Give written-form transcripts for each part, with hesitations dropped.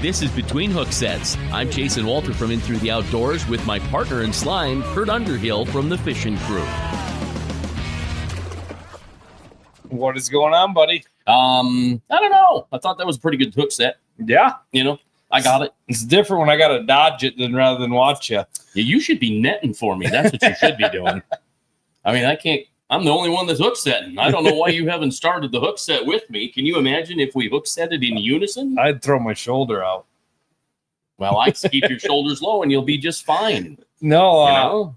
This is Between Hooksets. I'm Jason Walter from In Through the Outdoors with my partner in slime, Kurt Underhill from the fishing crew. What is going on, buddy? I don't know. I thought that was a pretty good hook set. Yeah. You know, I got it. It's different when I got to dodge it than rather than watch you. Yeah, you should be netting for me. That's what you should be doing. I mean, I'm the only one that's hook setting. I don't know why you haven't started the hook set with me. Can you imagine if we hook set it in unison? I'd throw my shoulder out. Well, I keep your shoulders low and you'll be just fine. No,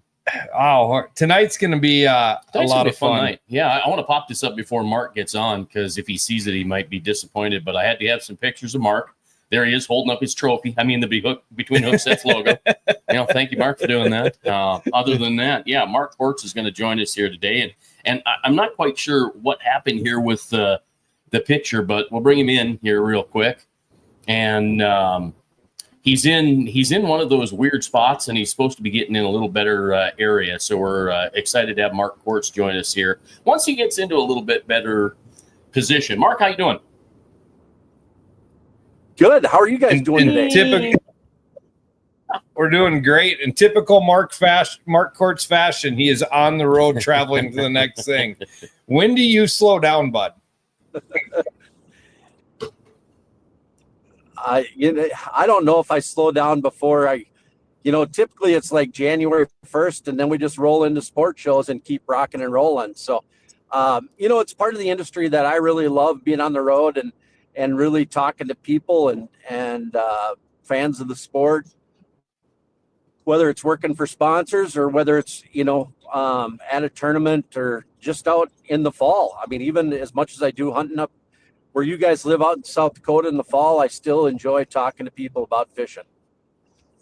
tonight's going to be a lot of fun. Night. Yeah, I want to pop this up before Mark gets on because if he sees it, he might be disappointed. But I had to have some pictures of Mark. There he is holding up his trophy. I mean, the Between Hooksets logo. Thank you, Mark, for doing that. Other than that, yeah, Mark Quartz is going to join us here today. And I'm not quite sure what happened here with the picture, but we'll bring him in here real quick. And he's in one of those weird spots, and he's supposed to be getting in a little better area. So we're excited to have Mark Quartz join us here once he gets into a little bit better position. Mark, how you doing? Good. How are you guys doing today? We're doing great. In typical Mark Quartz fashion, he is on the road traveling to the next thing. When do you slow down, bud? I don't know if I slow down before typically it's like January 1st, and then we just roll into sport shows and keep rocking and rolling. So, it's part of the industry that I really love, being on the road and really talking to people and fans of the sport, whether it's working for sponsors or whether it's, at a tournament or just out in the fall. I mean, even as much as I do hunting up where you guys live out in South Dakota in the fall, I still enjoy talking to people about fishing.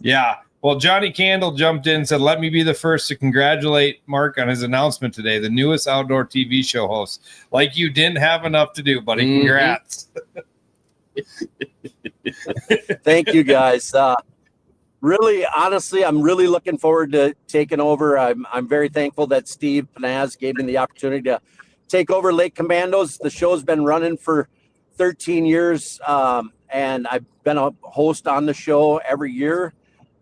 Yeah. Well, Johnny Candle jumped in and said, let me be the first to congratulate Mark on his announcement today, the newest outdoor TV show host. Like you didn't have enough to do, buddy. Congrats. Thank you, guys. Really, honestly, I'm really looking forward to taking over. I'm very thankful that Steve Panaz gave me the opportunity to take over Lake Commandos. The show's been running for 13 years, and I've been a host on the show every year,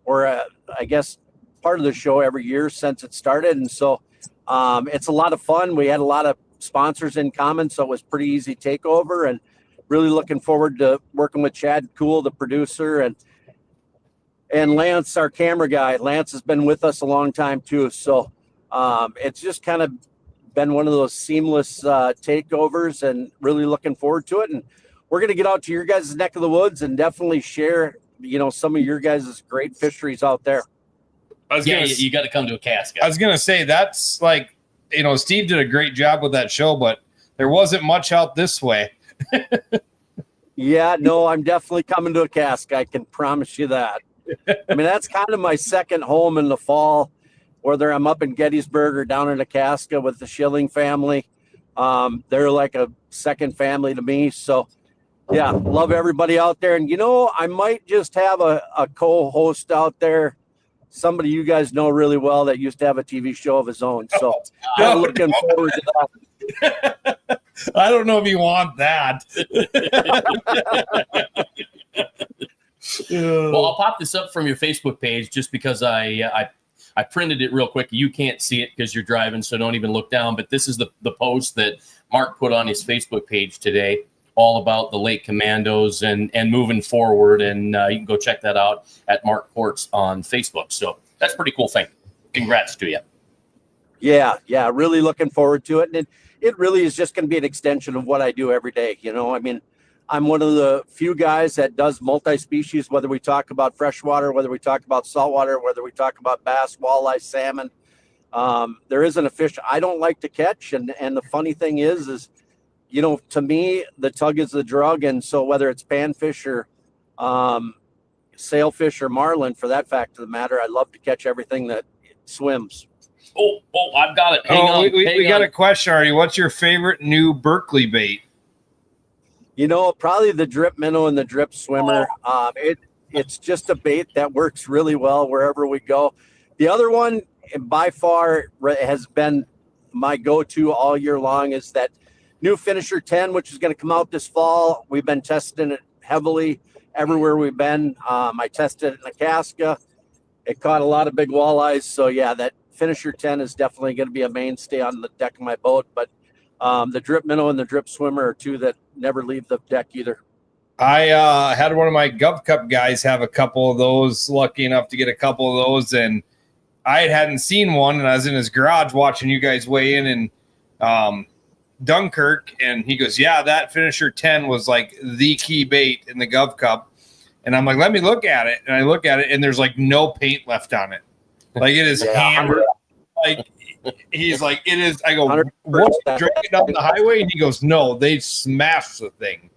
or I guess part of the show every year since it started. And so it's a lot of fun. We had a lot of sponsors in common, so it was pretty easy takeover, and really looking forward to working with Chad Cool, the producer, and Lance, our camera guy. Lance has been with us a long time too. So it's just kind of been one of those seamless takeovers, and really looking forward to it. And we're going to get out to your guys' neck of the woods and definitely share, some of your guys' great fisheries out there. You got to come to a Casca. I was going to say, that's like, Steve did a great job with that show, but there wasn't much out this way. Yeah, no, I'm definitely coming to a Casca. I can promise you that. I mean, that's kind of my second home in the fall, whether I'm up in Gettysburg or down in a Casca with the Schilling family. They're like a second family to me. So, yeah, love everybody out there. And, I might just have a co-host out there, somebody you guys know really well that used to have a TV show of his own. So I'm looking forward to that. I don't know if you want that. Well, I'll pop this up from your Facebook page just because I printed it real quick. You can't see it because you're driving, so don't even look down. But this is the post that Mark put on his Facebook page today, all about the Lake Commandos and moving forward. And you can go check that out at Mark Quartz on Facebook. So that's a pretty cool thing. Congrats to you. Yeah, really looking forward to it. And it really is just going to be an extension of what I do every day. I mean, I'm one of the few guys that does multi-species, whether we talk about freshwater, whether we talk about saltwater, whether we talk about bass, walleye, salmon. There isn't a fish I don't like to catch. And the funny thing is, to me, the tug is the drug. And so whether it's panfish or sailfish or marlin, for that fact of the matter, I love to catch everything that swims. Oh, I've got it. Hang on. We got a question already. What's your favorite new Berkeley bait? Probably the drip minnow and the drip swimmer. It's just a bait that works really well wherever we go. The other one, by far, has been my go-to all year long is that new Finisher 10, which is going to come out this fall. We've been testing it heavily everywhere we've been. I tested it in Alaska. It caught a lot of big walleyes. So yeah, that Finisher 10 is definitely going to be a mainstay on the deck of my boat. But the drip minnow and the drip swimmer are two that never leave the deck either. I had one of my Gov Cup guys have a couple of those, lucky enough to get a couple of those, and I hadn't seen one, and I was in his garage watching you guys weigh in Dunkirk, and he goes, yeah, that Finisher 10 was like the key bait in the Gov Cup. And I'm like, let me look at it. And I look at it, and there's like no paint left on it. Like it is hammered. Like he's like, it is. I go, what? Drink it down the highway? And he goes, no, they smashed the thing.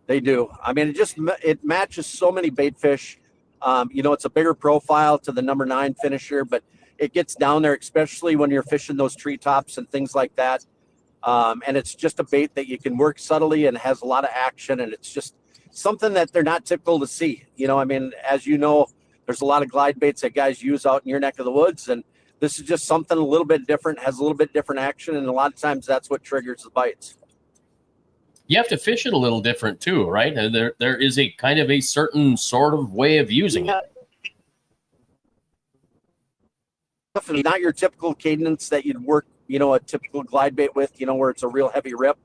They do. I mean, it matches so many bait fish. It's a bigger profile to the number 9 Finisher, but it gets down there, especially when you're fishing those treetops and things like that. And it's just a bait that you can work subtly and has a lot of action. And it's just something that they're not typical to see. I mean, as you know, there's a lot of glide baits that guys use out in your neck of the woods. And this is just something a little bit different, has a little bit different action. And a lot of times that's what triggers the bites. You have to fish it a little different too, right? There is a kind of a certain sort of way of using it. Definitely not your typical cadence that you'd work, a typical glide bait with, where it's a real heavy rip.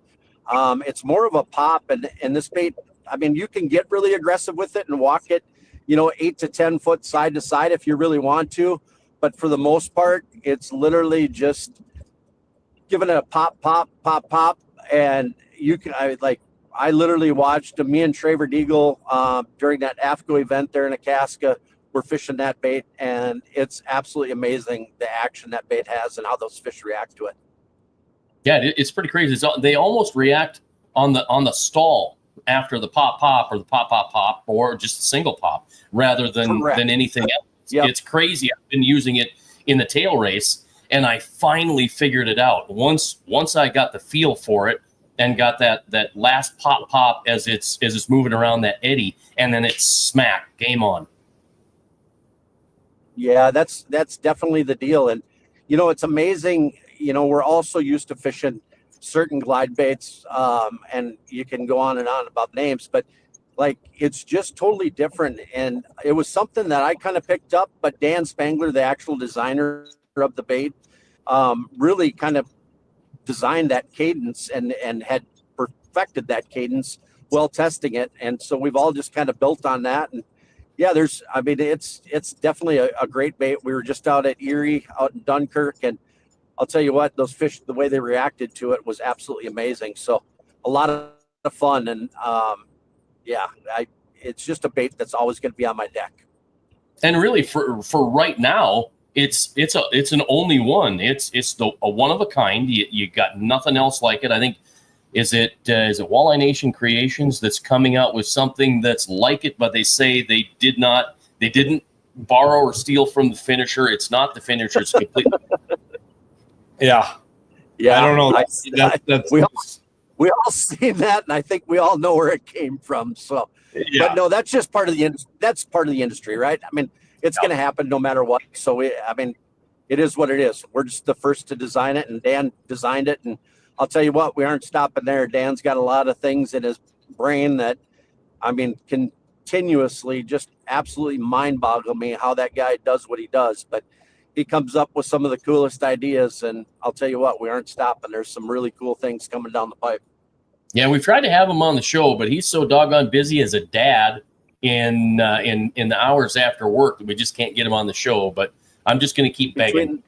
It's more of a pop, and this bait, I mean, you can get really aggressive with it and walk it, 8 to 10 foot side to side if you really want to. But for the most part, it's literally just giving it a pop, pop, pop, pop, and you can. I literally watched me and Traver Deagle during that AFCO event there in Alaska. We're fishing that bait, and it's absolutely amazing the action that bait has and how those fish react to it. Yeah, it's pretty crazy. They almost react on the stall after the pop pop or the pop pop pop or just a single pop rather than anything else. Yep. It's crazy. I've been using it in the tail race, and I finally figured it out. Once I got the feel for it and got that last pop pop as it's moving around that eddy, and then it's smack, game on. Yeah, that's definitely the deal. And, it's amazing. We're also used to fishing certain glide baits, and you can go on and on about names, but it's just totally different. And it was something that I kind of picked up, but Dan Spangler, the actual designer of the bait, really kind of designed that cadence and had perfected that cadence while testing it. And so we've all just kind of built on that. And yeah, it's definitely a great bait. We were just out at Erie, out in Dunkirk, and I'll tell you what, those fish, the way they reacted to it was absolutely amazing. So a lot of fun. And it's just a bait that's always going to be on my deck. And really for right now, it's an only one. It's a one of a kind. You got nothing else like it. I think is it Walleye Nation Creations that's coming out with something that's like it, but they say they didn't borrow or steal from the Finisher. It's not the Finisher. It's completely. Yeah. I don't know. We all seen that, and I think we all know where it came from. So, yeah. But no, that's just part of the industry. That's part of the industry, right? I mean, it's going to happen no matter what. So it is what it is. We're just the first to design it, and Dan designed it. And I'll tell you what, we aren't stopping there. Dan's got a lot of things in his brain that, continuously just absolutely mind boggle me how that guy does what he does. But he comes up with some of the coolest ideas, and I'll tell you what, we aren't stopping. There's some really cool things coming down the pipe. Yeah, we've tried to have him on the show, but he's so doggone busy as a dad in the hours after work that we just can't get him on the show. But I'm just going to keep begging.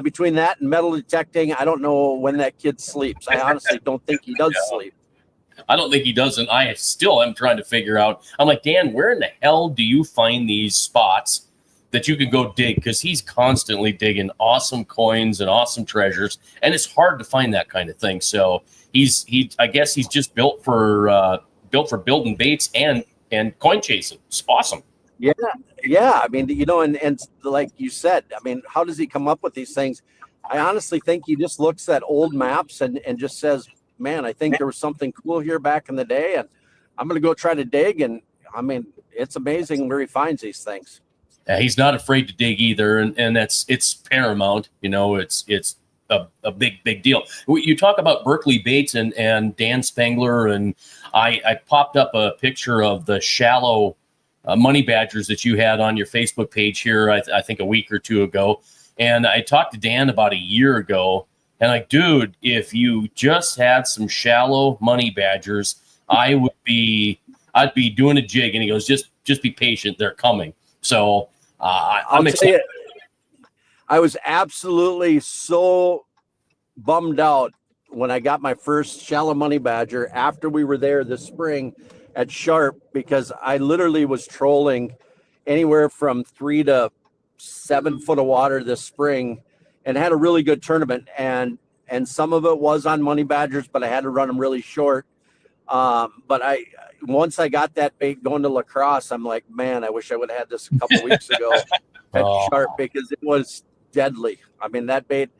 Between that and metal detecting, I don't know when that kid sleeps. I honestly don't think he does sleep. I don't think he doesn't. I still am trying to figure out. I'm like, Dan, where in the hell do you find these spots that you can go dig? Because he's constantly digging awesome coins and awesome treasures, and it's hard to find that kind of thing. So I guess he's just built for building baits and coin chasing. It's awesome. Yeah. And like you said, how does he come up with these things? I honestly think he just looks at old maps and just says, man, I think there was something cool here back in the day, and I'm going to go try to dig. And it's amazing where he finds these things. He's not afraid to dig either, and it's paramount. It's a big deal. You talk about Berkeley baits and Dan Spangler, and I popped up a picture of the shallow money badgers that you had on your Facebook page here, I think a week or two ago. And I talked to Dan about a year ago, and like, dude, if you just had some shallow money badgers, I'd be doing a jig. And he goes, just be patient, they're coming. So I'm excited. I was absolutely so bummed out when I got my first shallow money badger after we were there this spring at Sharp, because I literally was trolling anywhere from 3 to 7 foot of water this spring and had a really good tournament. And some of it was on money badgers, but I had to run them really short. But once I got that bait going to La Crosse, I'm like, man, I wish I would have had this a couple weeks ago at Sharp, because it was deadly. I mean, that bait,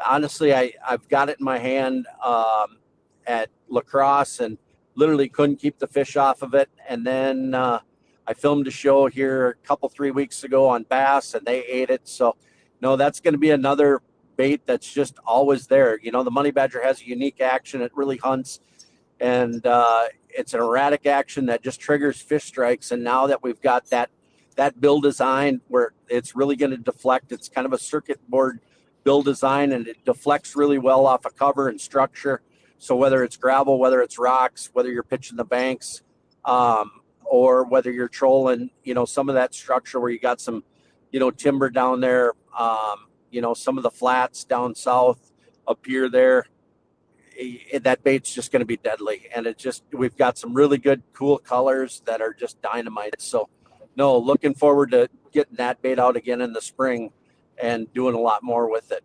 honestly, I've got it in my hand at La Crosse and literally couldn't keep the fish off of it. And then I filmed a show here a 3 weeks ago on bass, and they ate it. So no, that's going to be another bait that's just always there. The money badger has a unique action. It really hunts, and it's an erratic action that just triggers fish strikes. And now that we've got that bill design where it's really going to deflect, it's kind of a circuit board bill design, and it deflects really well off of cover and structure. So whether it's gravel, whether it's rocks, whether you're pitching the banks, or whether you're trolling, some of that structure where you got some, timber down there, some of the flats down south, up here there, that bait's just going to be deadly. And we've got some really good, cool colors that are just dynamite. So no, looking forward to getting that bait out again in the spring and doing a lot more with it.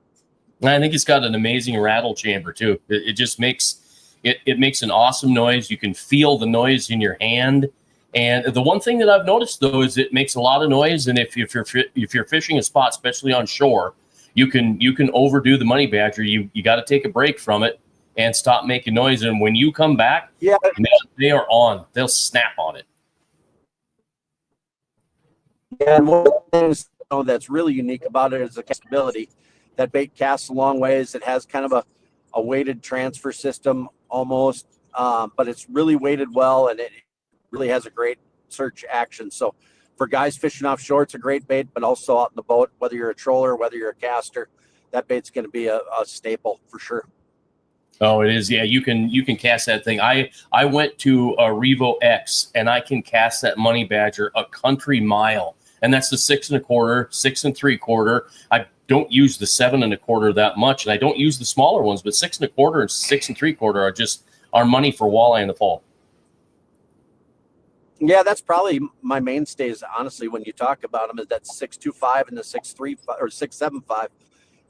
I think it's got an amazing rattle chamber too. It just makes it makes an awesome noise. You can feel the noise in your hand. And the one thing that I've noticed though is it makes a lot of noise. And if you're fishing a spot, especially on shore, you can overdo the money badger. You got to take a break from it and stop making noise. And when you come back, yeah, they are on. They'll snap on it. Yeah, and one of the things that's really unique about it is the castability. That bait casts a long ways. It has kind of a weighted transfer system almost, but it's really weighted well, and it really has a great search action. So for guys fishing offshore, it's a great bait, but also out in the boat, whether you're a troller, whether you're a caster, that bait's going to be a staple for sure. Oh, it is. Yeah, you can cast that thing. I went to a Revo X, and I can cast that money badger a country mile, and that's the 6 1/4, 6 3/4. I don't use the 7 1/4 that much, and I don't use the smaller ones, but 6 1/4 and 6 3/4 are money for walleye in the fall. Yeah, that's probably my mainstays, honestly, when you talk about them, is that 6.25 and the 6.35 or 6.75.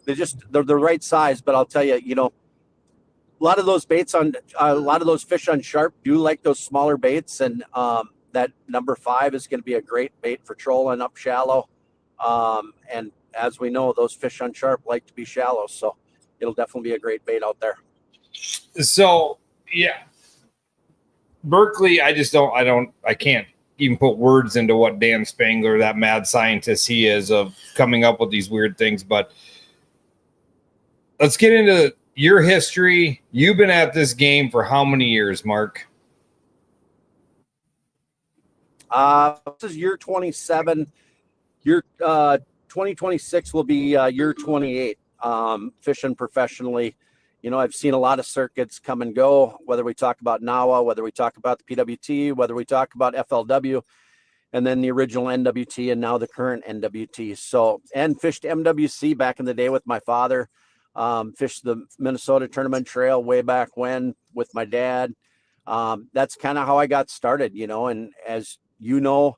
They're the right size, but I'll tell you, a lot of those fish on Sharp do like those smaller baits, and that number 5 is going to be a great bait for trolling up shallow. And as we know, those fish on Sharp like to be shallow, so it'll definitely be a great bait out there. So yeah, Berkeley, I can't even put words into what Dan Spangler, that mad scientist he is, of coming up with these weird things. But let's get into your history. You've been at this game for how many years, Mark? This is year 27. Year 2026 will be year 28. Fishing professionally. I've seen a lot of circuits come and go, whether we talk about NAWA, whether we talk about the PWT, whether we talk about FLW, and then the original NWT, and now the current NWT. So, and fished MWC back in the day with my father. Fished the Minnesota Tournament Trail way back when with my dad. That's kind of how I got started, and as you know,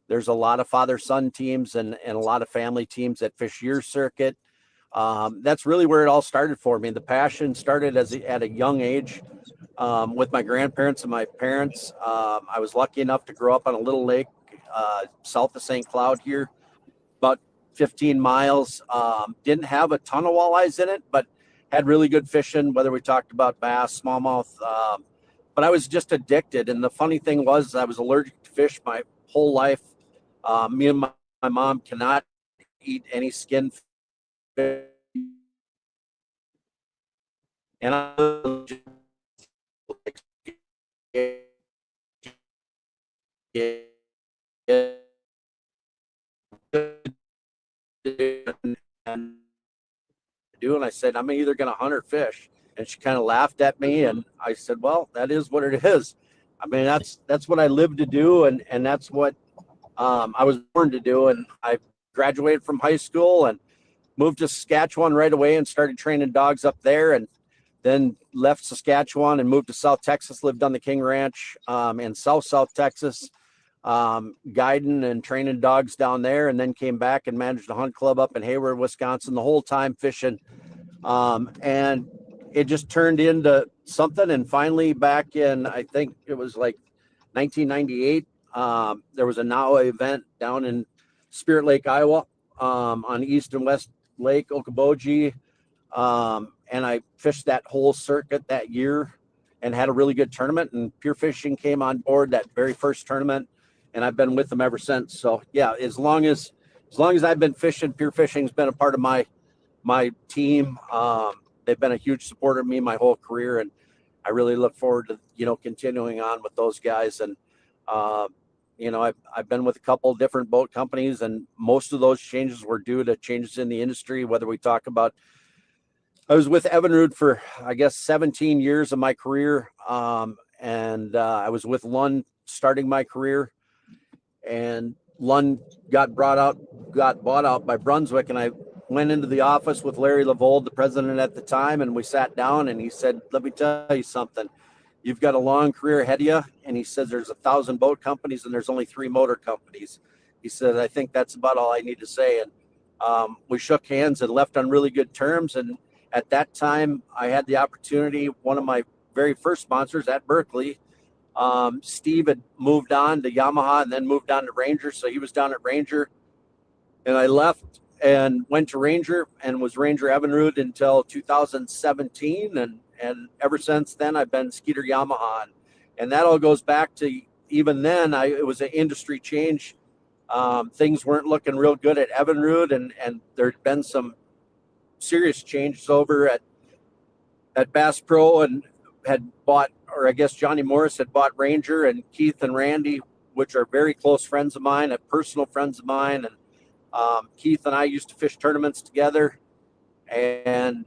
there's a lot of father-son teams and a lot of family teams that fish your circuit. That's really where it all started for me. The passion started at a young age with my grandparents and my parents. I was lucky enough to grow up on a little lake south of St. Cloud here, about 15 miles. Didn't have a ton of walleyes in it, but had really good fishing, whether we talked about bass, smallmouth. But I was just addicted. And the funny thing was I was allergic to fish my whole life. Me and my my mom cannot eat any skin fish. And I and I said, I'm either going to hunt or fish. And she kind of laughed at me. And I said, well, that is what it is. I mean, that's what I live to do. And that's what I was born to do. And I graduated from high school and moved to Saskatchewan right away and started training dogs up there. And then left Saskatchewan and moved to South Texas, lived on the King Ranch in South Texas, guiding and training dogs down there, and then came back and managed a hunt club up in Hayward, Wisconsin, the whole time fishing. And it just turned into something. And finally back in, I think it was like 1998, there was a NAWA event down in Spirit Lake, Iowa, on East and West Lake, Okoboji. And I fished that whole circuit that year and had a really good tournament, and Pure Fishing came on board that very first tournament, and I've been with them ever since. So yeah, as long as I've been fishing, Pure Fishing's been a part of my team. They've been a huge supporter of me my whole career, and I really look forward to, continuing on with those guys. And, I've been with a couple different boat companies, and most of those changes were due to changes in the industry, whether we talk about, I was with Evinrude for, I guess, 17 years of my career. And I was with Lund starting my career, and Lund got bought out by Brunswick. And I went into the office with Larry Levold, the president at the time, and we sat down, and he said, let me tell you something. You've got a long career ahead of you. And he says, there's 1,000 boat companies and there's only 3 motor companies. He said, I think that's about all I need to say. And we shook hands and left on really good terms. And at that time, I had the opportunity, one of my very first sponsors at Berkeley, Steve had moved on to Yamaha and then moved on to Ranger. So he was down at Ranger, and I left and went to Ranger and was Ranger Evinrude until 2017. And ever since then, I've been Skeeter Yamaha. And that all goes back to, even then, it was an industry change. Things weren't looking real good at Evinrude, and there'd been some serious changes over at Bass Pro, and had bought, or I guess Johnny Morris had bought Ranger, and Keith and Randy, which are very close friends of mine, personal friends of mine. And Keith and I used to fish tournaments together, and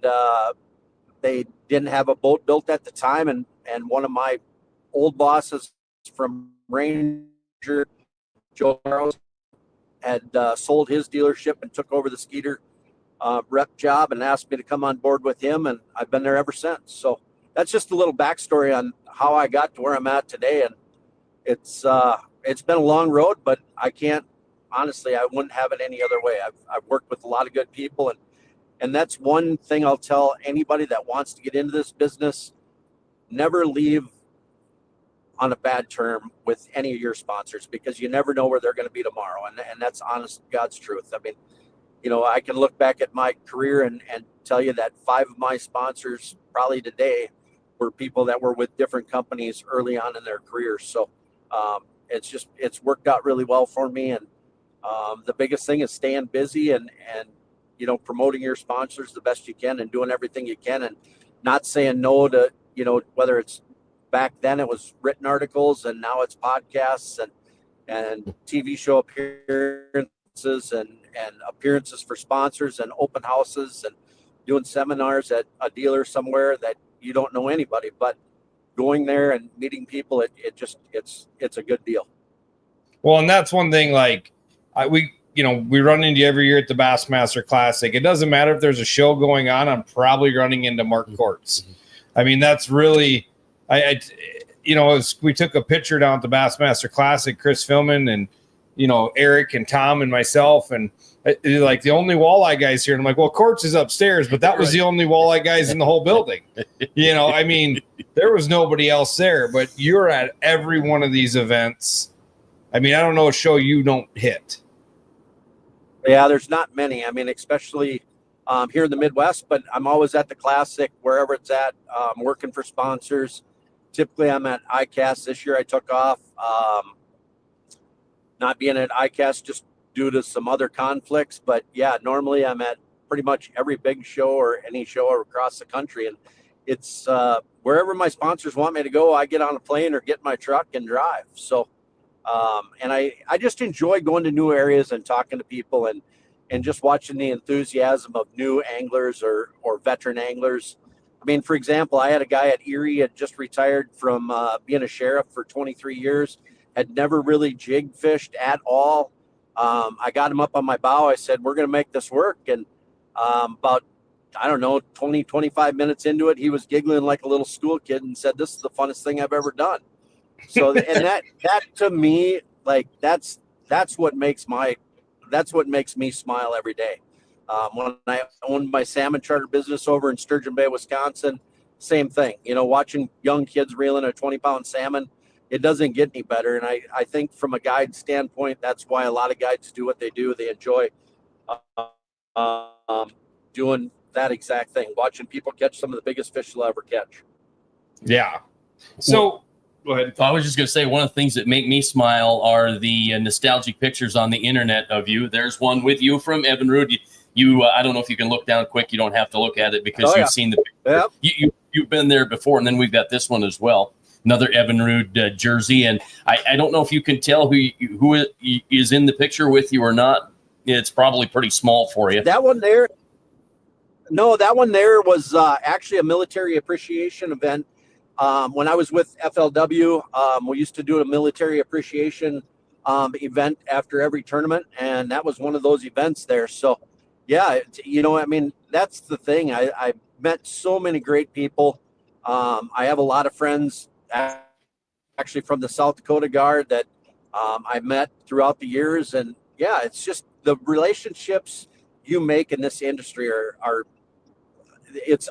they didn't have a boat built at the time. And one of my old bosses from Ranger, Joe Barrows, had sold his dealership and took over the Skeeter rep job and asked me to come on board with him, and I've been there ever since. So that's just a little backstory on how I got to where I'm at today. And it's been a long road, but I wouldn't have it any other way. I've worked with a lot of good people, and that's one thing I'll tell anybody that wants to get into this business: never leave on a bad term with any of your sponsors, because you never know where they're going to be tomorrow. And that's honest God's truth. I mean, I can look back at my career and tell you that 5 of my sponsors probably today were people that were with different companies early on in their careers. So it's worked out really well for me. And the biggest thing is staying busy and promoting your sponsors the best you can and doing everything you can, and not saying no to, whether it's, back then it was written articles, and now it's podcasts and TV show appearances and appearances for sponsors and open houses and doing seminars at a dealer somewhere that you don't know anybody, but going there and meeting people, it's a good deal. Well, and that's one thing, like we run into you every year at the Bassmaster Classic. It doesn't matter if there's a show going on, I'm probably running into Mark Kortz. I mean, that's really, we took a picture down at the Bassmaster Classic, Chris Philman and, Eric and Tom and myself, and like the only walleye guys here. And I'm like, well, Kortz is upstairs, but that was the only walleye guys in the whole building. I mean, there was nobody else there, but you're at every one of these events. I mean, I don't know a show you don't hit. Yeah, there's not many. I mean, especially here in the Midwest, but I'm always at the Classic, wherever it's at, working for sponsors. Typically, I'm at ICAST. This year I took off. Not being at ICAST just due to some other conflicts. But yeah, normally I'm at pretty much every big show or any show across the country. And it's wherever my sponsors want me to go, I get on a plane or get in my truck and drive. So, and I just enjoy going to new areas and talking to people and just watching the enthusiasm of new anglers or veteran anglers. I mean, for example, I had a guy at Erie had just retired from being a sheriff for 23 years, had never really jig fished at all. I got him up on my bow. I said, we're going to make this work. And about, I don't know, 20, 25 minutes into it, he was giggling like a little school kid and said, this is the funnest thing I've ever done. So, and that to me, like, that's what makes me smile every day. When I owned my salmon charter business over in Sturgeon Bay, Wisconsin, same thing, watching young kids reeling a 20-pound salmon, it doesn't get any better. And I think from a guide standpoint, that's why a lot of guides do what they do. They enjoy doing that exact thing, watching people catch some of the biggest fish they'll ever catch. Yeah. So go ahead. I was just going to say, one of the things that make me smile are the nostalgic pictures on the internet of you. There's one with you from Evinrude. You I don't know if you can look down quick. You don't have to look at it because you've seen the picture. Yep. You've been there before, and then we've got this one as well. Another Evinrude jersey, and I don't know if you can tell who is in the picture with you or not. It's probably pretty small for you. That one there, no, that one there was actually a military appreciation event. When I was with FLW, we used to do a military appreciation event after every tournament, and that was one of those events there. So, yeah, I mean, that's the thing. I met so many great people. I have a lot of friends actually from the South Dakota Guard that I met throughout the years. And yeah, it's just the relationships you make in this industry are it's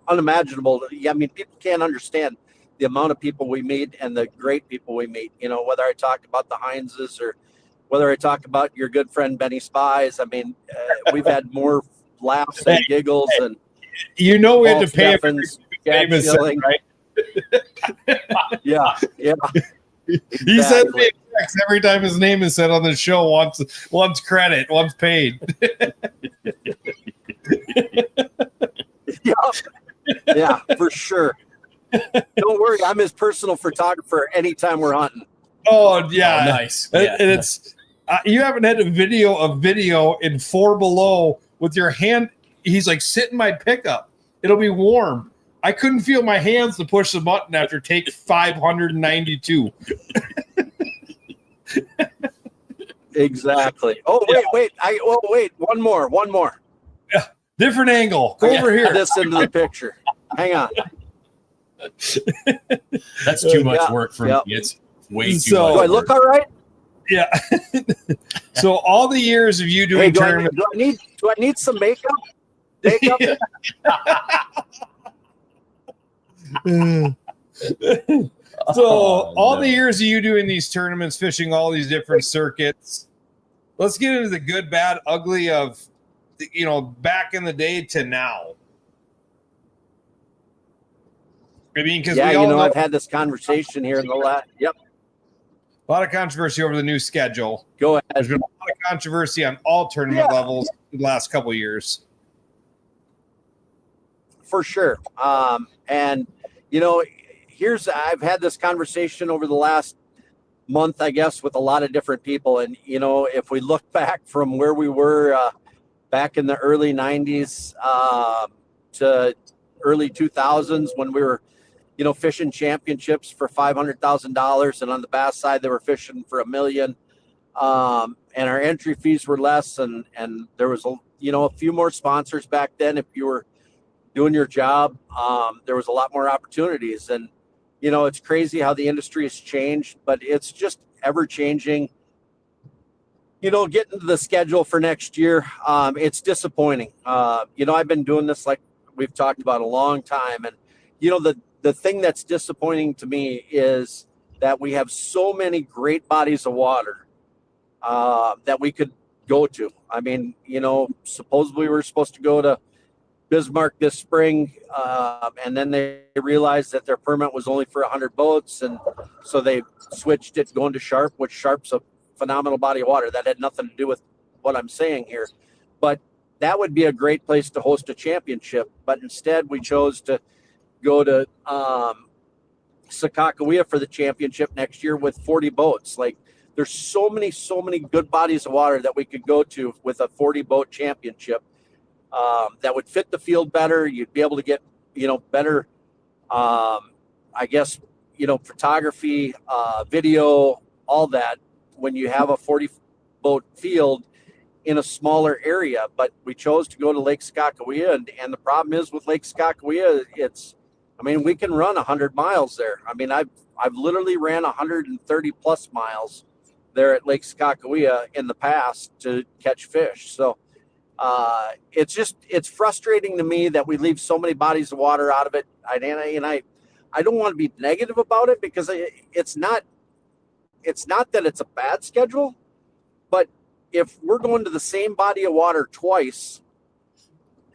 unimaginable. I mean, people can't understand the amount of people we meet and the great people we meet, whether I talk about the Hineses or whether I talk about your good friend Benny Spies. I mean, we've had more laughs and giggles and we had to pay famous, right? yeah. He said every time his name is said on the show, wants credit, wants paid. Yeah, for sure. Don't worry, I'm his personal photographer anytime we're hunting. Oh yeah, oh, nice. And it's you haven't had a video in 4 below with your hand. He's like, sit in my pickup. It'll be warm. I couldn't feel my hands to push the button after take 592. Exactly. Oh, wait. Wait. One more. Yeah. Different angle. Go over here. This into the picture. Hang on. That's too much work for me. It's way too much. Do I look all right? Yeah. So all the years of you doing tournaments. Do I need some makeup? So all the years of you doing these tournaments, fishing all these different circuits, let's get into the good, bad, ugly of back in the day to now. I mean, because we all know I've had this conversation here in the last. Yep. A lot of controversy over the new schedule. Go ahead. There's been a lot of controversy on all tournament levels in the last couple of years. For sure. And I've had this conversation over the last month, I guess, with a lot of different people. And, if we look back from where we were back in the early 90s to early 2000s when we were, fishing championships for $500,000. And on the bass side, they were fishing for $1 million. And our entry fees were less. And there was, a few more sponsors back then. If you were doing your job, there was a lot more opportunities. And, it's crazy how the industry has changed, but it's just ever changing. Getting to the schedule for next year, it's disappointing. I've been doing this, like we've talked about, a long time. And, the thing that's disappointing to me is that we have so many great bodies of water that we could go to. I mean, supposedly we were supposed to go to Bismarck this spring, and then they realized that their permit was only for 100 boats, and so they switched it going to Sharp, which Sharp's a phenomenal body of water. That had nothing to do with what I'm saying here, but that would be a great place to host a championship. But instead, we chose to go to Sakakawea for the championship next year with 40 boats. Like, there's so many good bodies of water that we could go to with a 40 boat championship that would fit the field better. You'd be able to get, better, I guess, photography, video, all that when you have a 40 boat field in a smaller area. But we chose to go to Lake Sakakawea, and the problem is with Lake Sakakawea, we can run 100 miles there. I've literally ran 130 plus miles there at Lake Sakakawea in the past to catch fish. So it's frustrating to me that we leave so many bodies of water out of it. I don't want to be negative about it, because it's not that it's a bad schedule, but if we're going to the same body of water twice,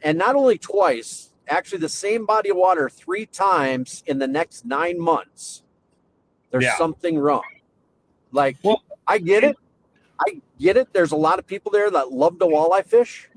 and not only twice, actually the same body of water 3 times in the next 9 months, there's something wrong. Like, well, I get it. There's a lot of people there that love to walleye fish,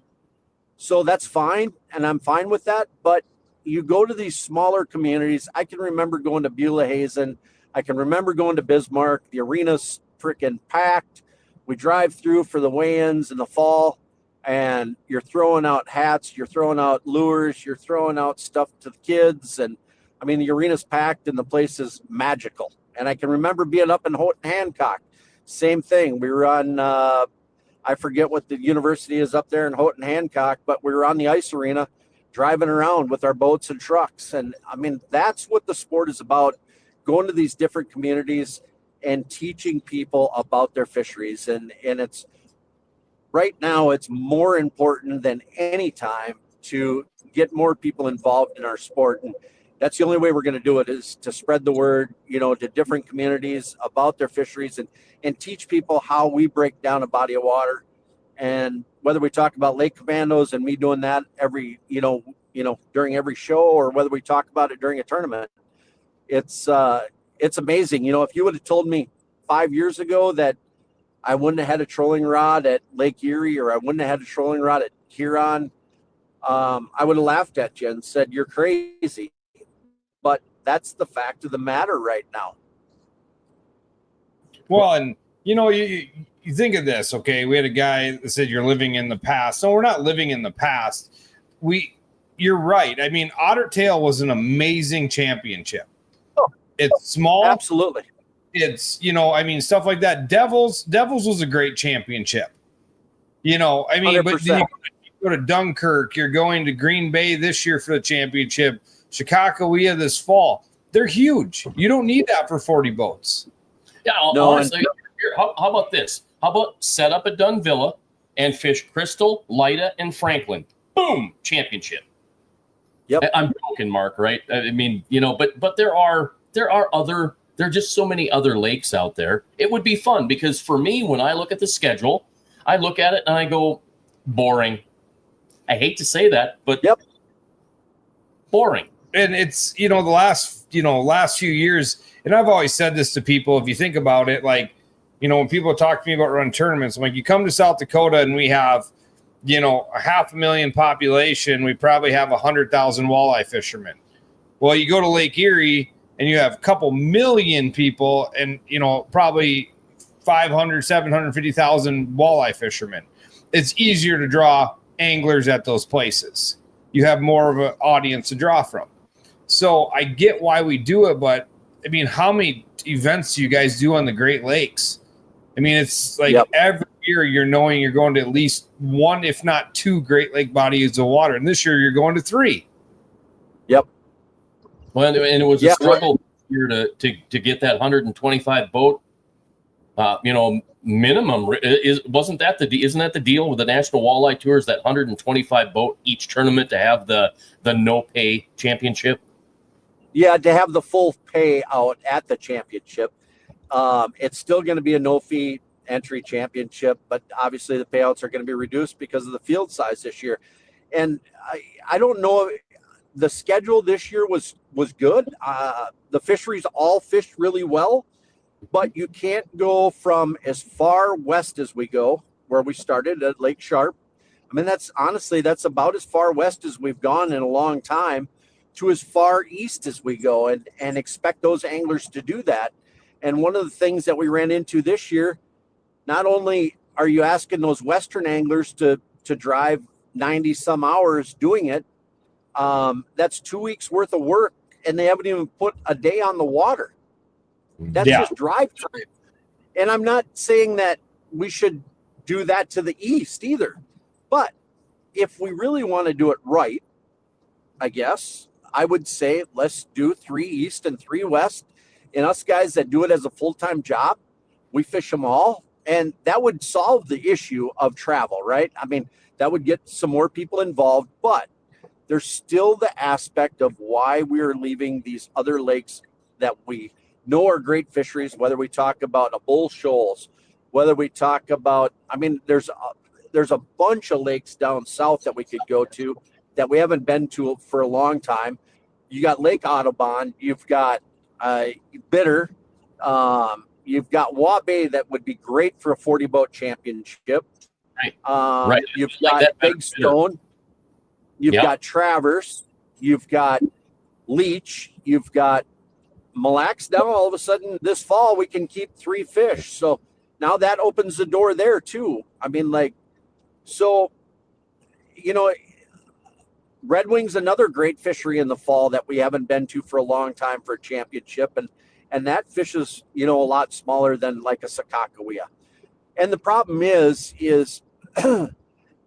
so that's fine, and I'm fine with that. But you go to these smaller communities. I can remember going to Beulah Hazen. I can remember going to Bismarck. The arena's freaking packed. We drive through for the weigh-ins in the fall, and you're throwing out hats, you're throwing out lures, you're throwing out stuff to the kids. And the arena's packed and the place is magical. And I can remember being up in Houghton Hancock. Same thing. We were on, I forget what the university is up there in Houghton Hancock, but we were on the ice arena driving around with our boats and trucks. And that's what the sport is about, going to these different communities and teaching people about their fisheries. And it's right now, it's more important than any time to get more people involved in our sport. And that's the only way we're going to do it, is to spread the word, to different communities about their fisheries, and teach people how we break down a body of water. And whether we talk about lake commandos and me doing that every, during every show, or whether we talk about it during a tournament, it's amazing. If you would have told me 5 years ago that I wouldn't have had a trolling rod at Lake Erie, or I wouldn't have had a trolling rod at Huron, I would have laughed at you and said, you're crazy. But that's the fact of the matter right now. Well, and you think of this, okay? We had a guy that said you're living in the past. No, we're not living in the past. You're right. Otter Tail was an amazing championship. Oh, it's small. Absolutely. It's, stuff like that. Devils was a great championship. But then you go to Dunkirk, you're going to Green Bay this year for the championship, Sakakawea this fall. They're huge. You don't need that for 40 boats. Yeah, honestly, how about this? How about set up at Dunvilla and fish Crystal, Lida, and Franklin? Boom, championship. Yep. I'm joking, Mark, right? But there are just so many other lakes out there. It would be fun, because for me, when I look at the schedule, I look at it and I go, boring. I hate to say that, but boring. And it's, the last few years, and I've always said this to people, if you think about it, like, when people talk to me about running tournaments, I'm like, you come to South Dakota and we have, 500,000 population, we probably have 100,000 walleye fishermen. Well, you go to Lake Erie and you have a couple million people and, probably 500, 750,000 walleye fishermen. It's easier to draw anglers at those places. You have more of an audience to draw from. So I get why we do it, but how many events do you guys do on the Great Lakes? It's like every year you're going to at least one, if not two, Great Lake bodies of water. And this year you're going to 3. Yep. Well, and it was a struggle here to get that 125 boat, minimum. Isn't that the deal with the National Walleye Tours, that 125 boat each tournament to have the no pay championship? Yeah, to have the full payout at the championship. It's still going to be a no-fee entry championship, but obviously the payouts are going to be reduced because of the field size this year. And I don't know, the schedule this year was good. The fisheries all fished really well, but you can't go from as far west as we go, where we started at Lake Sharp. I mean, that's about as far west as we've gone in a long time, to as far east as we go, and expect those anglers to do that. And one of the things that we ran into this year, not only are you asking those Western anglers to drive 90 some hours doing it, that's 2 weeks worth of work, and they haven't even put a day on the water. That's just drive time. And I'm not saying that we should do that to the east either. But if we really want to do it right, I guess I would say let's do 3 east and 3 west. And us guys that do it as a full-time job, we fish them all. And that would solve the issue of travel, right? I mean, that would get some more people involved. But there's still the aspect of why we are leaving these other lakes that we know are great fisheries, whether we talk about a bull shoals, whether we talk about, I mean, there's a bunch of lakes down south that we could go to that we haven't been to for a long time. You got Lake Audubon, you've got Bitter, you've got Waubay that would be great for a 40 boat championship. Right. Right. You've got Big Stone, you've got Traverse, you've got Leech, you've got Mille Lacs. Now all of a sudden this fall we can keep 3 fish. So now that opens the door there too. I mean, like, so, you know, Red Wing's another great fishery in the fall that we haven't been to for a long time for a championship. And that fish is, you know, a lot smaller than like a Sakakawea. And the problem is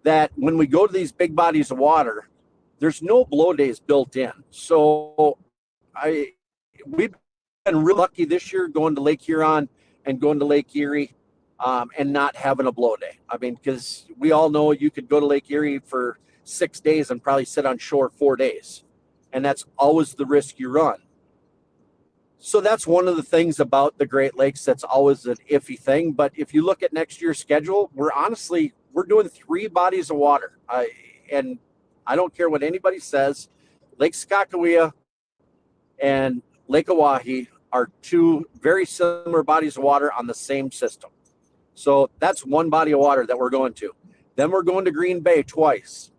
that when we go to these big bodies of water, there's no blow days built in. So we've been real lucky this year going to Lake Huron and going to Lake Erie and not having a blow day. I mean, because we all know you could go to Lake Erie for 6 days and probably sit on shore 4 days. And that's always the risk you run. So that's one of the things about the Great Lakes that's always an iffy thing. But if you look at next year's schedule, we're doing 3 bodies of water. And I don't care what anybody says, Lake Sakakawea and Lake Oahe are 2 very similar bodies of water on the same system. So that's 1 body of water that we're going to. Then we're going to Green Bay twice.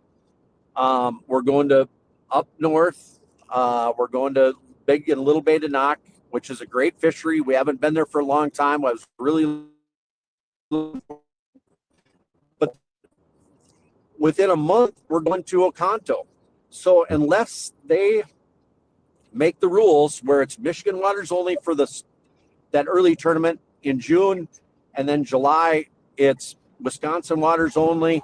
We're going to up north. We're going to Big and Little Bay to Knock, which is a great fishery. We haven't been there for a long time. I was really, but within a month, we're going to Oconto. So unless they make the rules where it's Michigan waters only for that early tournament in June, and then July, it's Wisconsin waters only.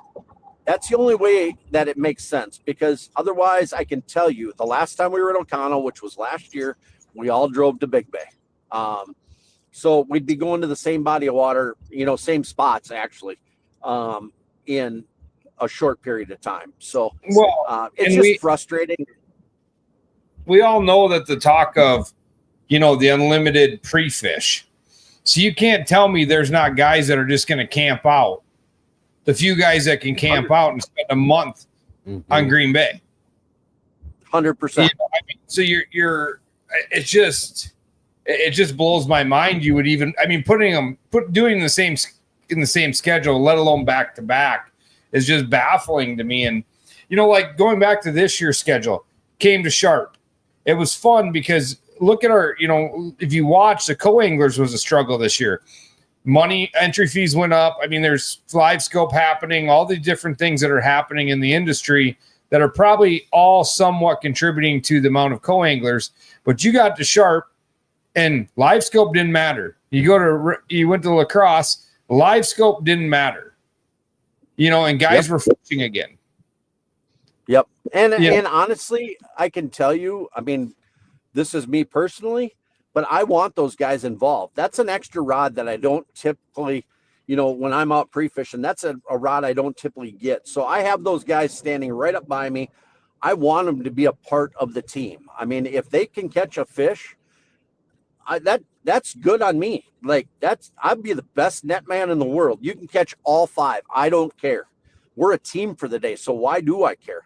That's the only way that it makes sense, because otherwise I can tell you the last time we were in Oconto, which was last year, we all drove to Big Bay. So we'd be going to the same body of water, you know, same spots actually, in a short period of time. So it's just frustrating. We all know that the talk of, you know, the unlimited pre-fish. So you can't tell me there's not guys that are just going to camp out. The few guys that can camp out and spend a month on Green Bay. 100%. You know, I mean, so it just blows my mind. You would even, I mean, doing the same in the same schedule, let alone back to back, is just baffling to me. And, you know, like going back to this year's schedule, came to Sharp. It was fun because look at our, you know, if you watch, the co-anglers was a struggle this year. Money, entry fees went up. I mean, there's live scope happening, all the different things that are happening in the industry that are probably all somewhat contributing to the amount of co-anglers. But you got to Sharp and live scope didn't matter. You went to La Crosse, live scope didn't matter. You know, and guys were fishing again. Yep. And honestly, I can tell you, I mean, this is me personally, but I want those guys involved. That's an extra rod that I don't typically, you know, when I'm out pre-fishing, that's a rod I don't typically get. So I have those guys standing right up by me. I want them to be a part of the team. I mean, if they can catch a fish, that's good on me. Like I'd be the best net man in the world. You can catch all 5. I don't care. We're a team for the day. So why do I care?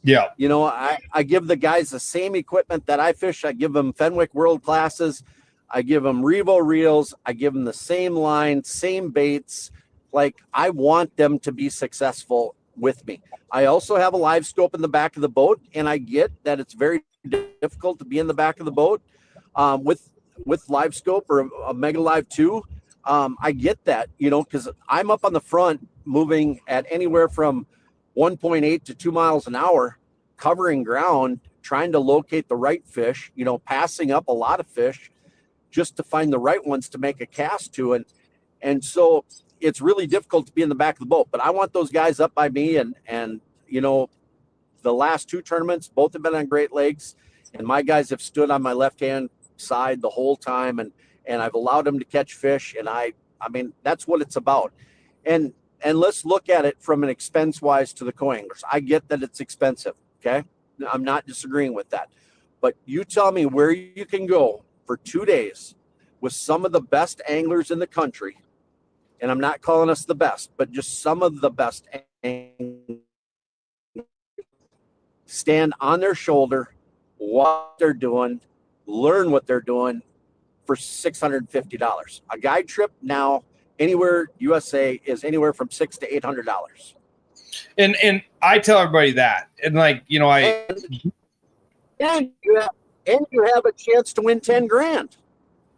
Yeah. You know, I give the guys the same equipment that I fish. I give them Fenwick World Classes. I give them Revo reels. I give them the same line, same baits. Like, I want them to be successful with me. I also have a live scope in the back of the boat, and I get that it's very difficult to be in the back of the boat with live scope or a Mega Live 2. I get that, because I'm up on the front moving at anywhere from 1.8 to 2 miles an hour, covering ground, trying to locate the right fish, passing up a lot of fish just to find the right ones to make a cast to. And so it's really difficult to be in the back of the boat, but I want those guys up by me. And the last 2 tournaments, both have been on Great Lakes, and my guys have stood on my left-hand side the whole time, and I've allowed them to catch fish. And I mean, that's what it's about. And let's look at it from an expense wise to the co-anglers. I get that it's expensive. Okay. I'm not disagreeing with that, but you tell me where you can go for 2 days with some of the best anglers in the country. And I'm not calling us the best, but just some of the best anglers, stand on their shoulder, what they're doing, learn what they're doing for $650. A guide trip now anywhere USA is anywhere from $600 to $800. And I tell everybody that, and like, and you have a chance to win 10 grand.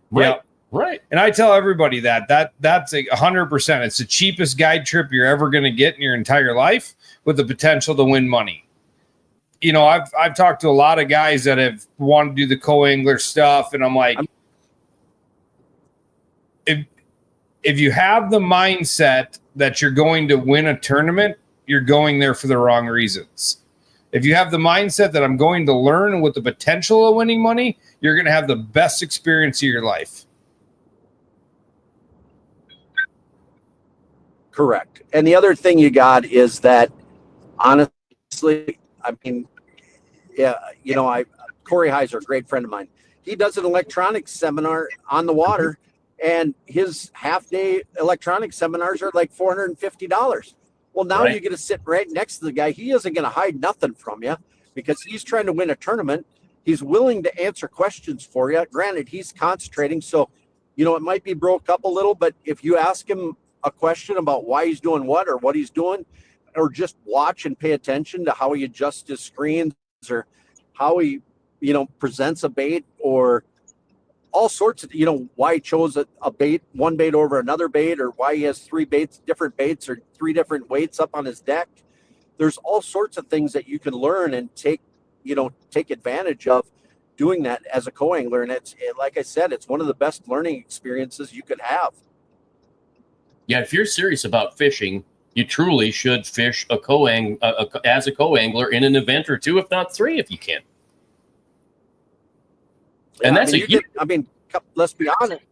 Right. Yeah. Right. And I tell everybody that's 100%. It's the cheapest guide trip you're ever going to get in your entire life, with the potential to win money. I've talked to a lot of guys that have wanted to do the co-angler stuff, and I'm like, if you have the mindset that you're going to win a tournament, you're going there for the wrong reasons. If you have the mindset that I'm going to learn with the potential of winning money, you're going to have the best experience of your life. Correct. And the other thing you got is that, honestly, I mean, yeah, Corey Heiser, a great friend of mine, he does an electronics seminar on the water, and his half-day electronics seminars are like $450. Well, now you get to sit right next to the guy. He isn't going to hide nothing from you because he's trying to win a tournament. He's willing to answer questions for you. Granted, he's concentrating, so, it might be broke up a little, but if you ask him a question about why he's doing what or what he's doing, or just watch and pay attention to how he adjusts his screens or how he, presents a bait, or all sorts of, why he chose a bait, one bait over another bait, or why he has 3 baits, different baits, or 3 different weights up on his deck. There's all sorts of things that you can learn and take advantage of doing that as a co-angler. And like I said, it's one of the best learning experiences you could have. Yeah, if you're serious about fishing, you truly should fish as a co-angler in an event or 2, if not 3, if you can. Yeah, and that's let's be honest.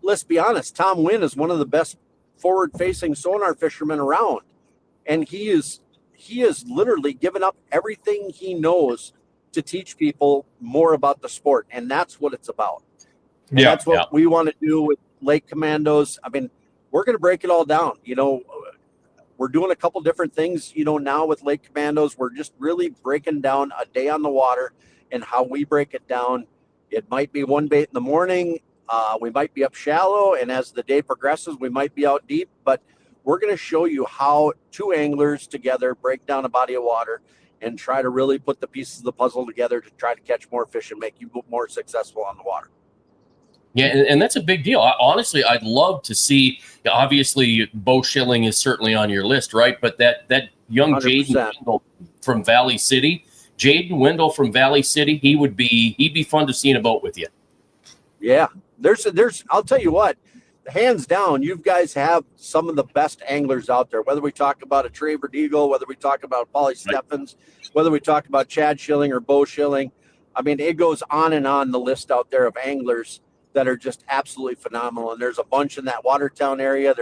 Let's be honest. Tom Wynn is one of the best forward-facing sonar fishermen around, and he is literally given up everything he knows to teach people more about the sport, and that's what it's about. And that's what we want to do with Lake Commandos. I mean, we're going to break it all down. We're doing a couple different things, now with Lake Commandos. We're just really breaking down a day on the water and how we break it down. It might be one bait in the morning. We might be up shallow, and as the day progresses, we might be out deep. But we're going to show you how 2 anglers together break down a body of water and try to really put the pieces of the puzzle together to try to catch more fish and make you more successful on the water. Yeah, and that's a big deal. Honestly, I'd love to see. Obviously, bow shilling is certainly on your list, right? But that young 100%. Jaden Wendell from Valley City, he'd be fun to see in a boat with you. Yeah, there's. I'll tell you what, hands down, you guys have some of the best anglers out there. Whether we talk about a Traver Deagle, whether we talk about Paulie Steffens, whether we talk about Chad Schilling or Bo Schilling, I mean, it goes on and on the list out there of anglers that are just absolutely phenomenal. And there's a bunch in that Watertown area.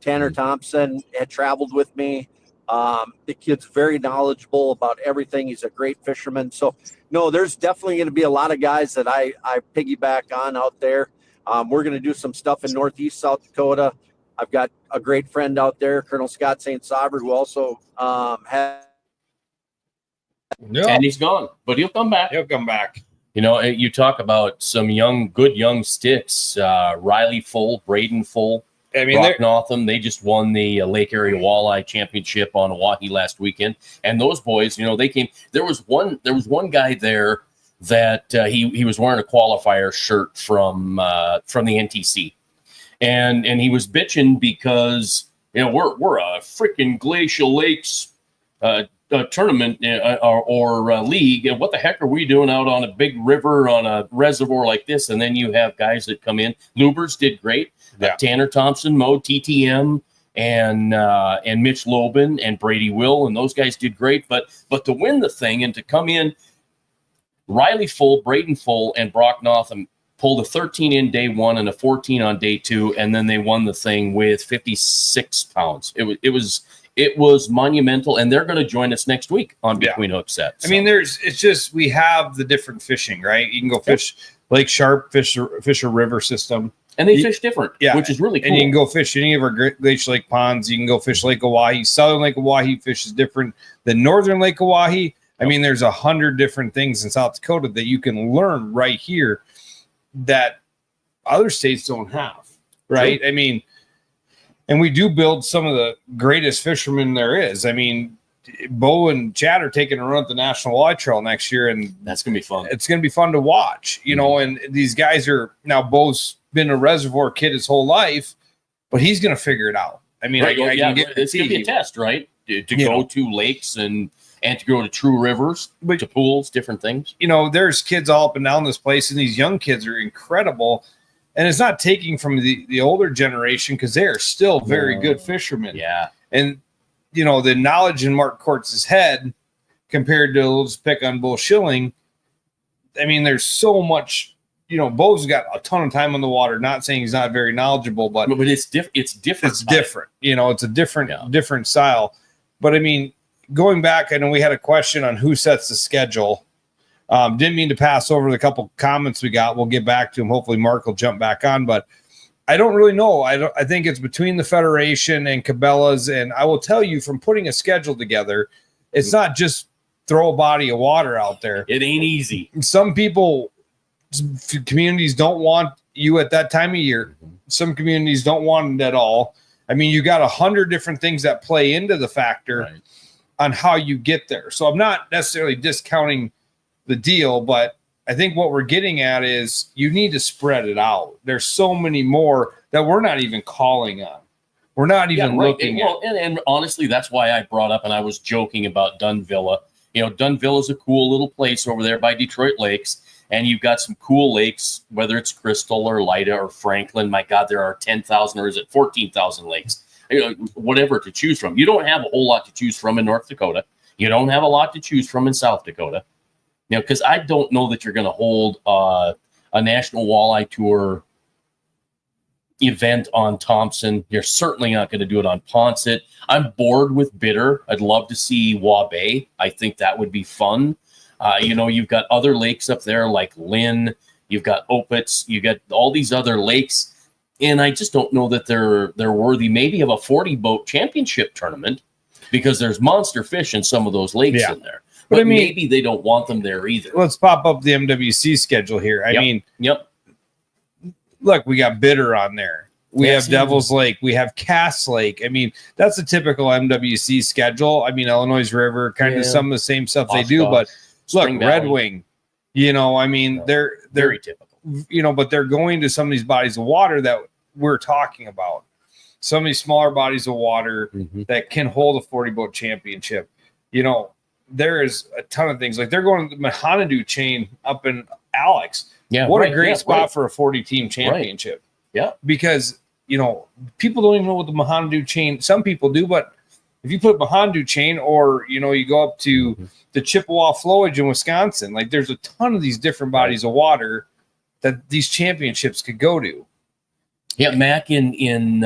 Tanner Thompson had traveled with me. The kid's very knowledgeable about everything. He's a great fisherman. So, no, there's definitely going to be a lot of guys that I piggyback on out there. We're going to do some stuff in Northeast South Dakota. I've got a great friend out there, Colonel Scott St. Saber, who also has. Yeah. And he's gone, but he'll come back. You talk about some good young sticks, Riley Full, Braden Full, I mean, Brock Northam, they just won the Lake Area Walleye Championship on Oahe last weekend, and those boys, they came. There was one guy there that he was wearing a qualifier shirt from the NTC, and he was bitching because we're a freaking Glacial Lakes tournament or league, and what the heck are we doing out on a big river on a reservoir like this? And then you have guys that come in. Lubers did great. Tanner Thompson mowed TTM, and Mitch Lobin and Brady Will, and those guys did great. But to win the thing and to come in, Riley Full, Braden Full, and Brock Northam pulled a 13 in day one and a 14 on day two, and then they won the thing with 56 pounds. It was monumental, and they're going to join us next week on Between Hooksets. I mean, we have the different fishing, right? You can go fish Lake Sharp, fish a river system. And they fish different, which is really cool. And you can go fish any of our Glacial Lake ponds. You can go fish Lake Oahe. Southern Lake Oahe fish is different than Northern Lake Oahe. I mean, there's 100 different things in South Dakota that you can learn right here that other states don't have, right? True. I mean, and we do build some of the greatest fishermen there is. I mean, Bo and Chad are taking a run at the National Walleye Trail next year, and that's going to be fun. It's going to be fun to watch, and these guys are now Bo's been a reservoir kid his whole life, but he's going to figure it out. I mean, it's going to be a test, right? To go to lakes and to go to true rivers, to pools, different things. There's kids all up and down this place, and these young kids are incredible. And it's not taking from the older generation because they are still very good fishermen. Yeah. And, the knowledge in Mark Kortz's head compared to, we'll just pick on Bo Schilling. I mean, there's so much. Bo's got a ton of time on the water. Not saying he's not very knowledgeable, but it's different. It's different. It's a different style. But I mean, going back, I know we had a question on who sets the schedule. Didn't mean to pass over the couple comments we got. We'll get back to him. Hopefully, Mark will jump back on. But I don't really know. I think it's between the Federation and Cabela's. And I will tell you, from putting a schedule together, it's not just throw a body of water out there. It ain't easy. Some communities don't want you at that time of year. Some communities don't want it at all. I mean, you got 100 different things that play into the factor on how you get there. So I'm not necessarily discounting the deal, but I think what we're getting at is you need to spread it out. There's so many more that we're not even calling on. We're not even looking at. And honestly, that's why I brought up, and I was joking about Dunvilla. Dunvilla is a cool little place over there by Detroit Lakes. And you've got some cool lakes, whether it's Crystal or Lida or Franklin. My God, there are 10,000 or is it 14,000 lakes? Whatever to choose from. You don't have a whole lot to choose from in North Dakota. You don't have a lot to choose from in South Dakota. Because I don't know that you're going to hold a National Walleye Tour event on Thompson. You're certainly not going to do it on Ponset. I'm bored with Bitter. I'd love to see Waubay. I think that would be fun. You've got other lakes up there like Lynn, you've got Opitz, you got all these other lakes, and I just don't know that they're worthy maybe of a 40-boat championship tournament because there's monster fish in some of those lakes in there. But I mean, maybe they don't want them there either. Let's pop up the MWC schedule here. I mean, look, we got Bitter on there. We have Devil's Lake. We have Cass Lake. I mean, that's a typical MWC schedule. I mean, Illinois River, kind of some of the same stuff they do, but look, Red Wing, I mean, they're very typical, but they're going to some of these bodies of water that we're talking about. Some of these smaller bodies of water that can hold a 40-boat championship. There is a ton of things. Like they're going to the Mahonadu chain up in Alex. Yeah. What a great spot for a 40-team championship. Right. Yeah. Because, people don't even know what the Mahonadu chain, some people do, but if you put Mahonadu chain or, you go up to the Chippewa flowage in Wisconsin, like there's a ton of these different bodies of water that these championships could go to. Yeah. Mac in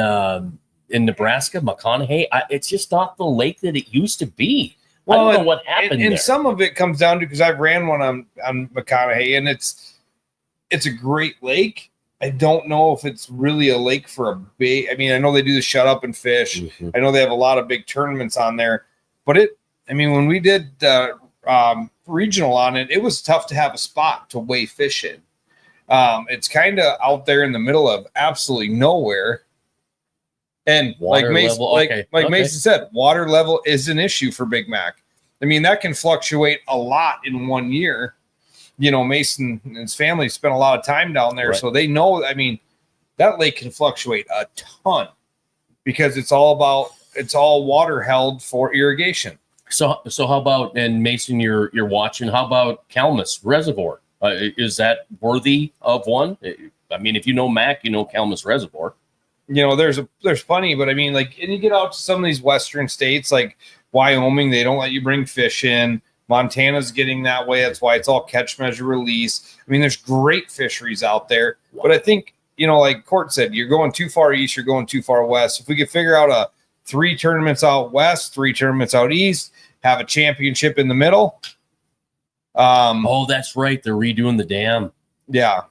Nebraska, McConaughey, it's just not the lake that it used to be. Well, I don't know what happened and there. Some of it comes down to, because I've ran one on McConaughey, and it's a great lake. I don't know if it's really a lake for a big. I mean, I know they do the shut up and fish. I know they have a lot of big tournaments on there, but when we did regional on it, it was tough to have a spot to weigh fish in. It's kind of out there in the middle of absolutely nowhere. And Water like Mason, level, okay, like okay. Mason said, water level is an issue for Big Mac. I mean, that can fluctuate a lot in 1 year. You know, Mason and his family spent a lot of time down there, Right. so they know. I mean, that lake can fluctuate a ton because it's all water held for irrigation. So how about, and Mason, you're watching, how about Kalmus Reservoir? Is that worthy of one? I mean, if you know Mac, you know Kalmus Reservoir. You know, there's plenty, but I mean, like, and you get out to some of these western states like Wyoming, they don't let you bring fish in. Montana's getting that way. That's why it's all catch, measure, release. I mean, there's great fisheries out there, but I think, you know, like Court said, you're going too far east, you're going too far west. If we could figure out 3 tournaments out west, 3 tournaments out east, have a championship in the middle. Oh, that's right. They're redoing the dam. Yeah.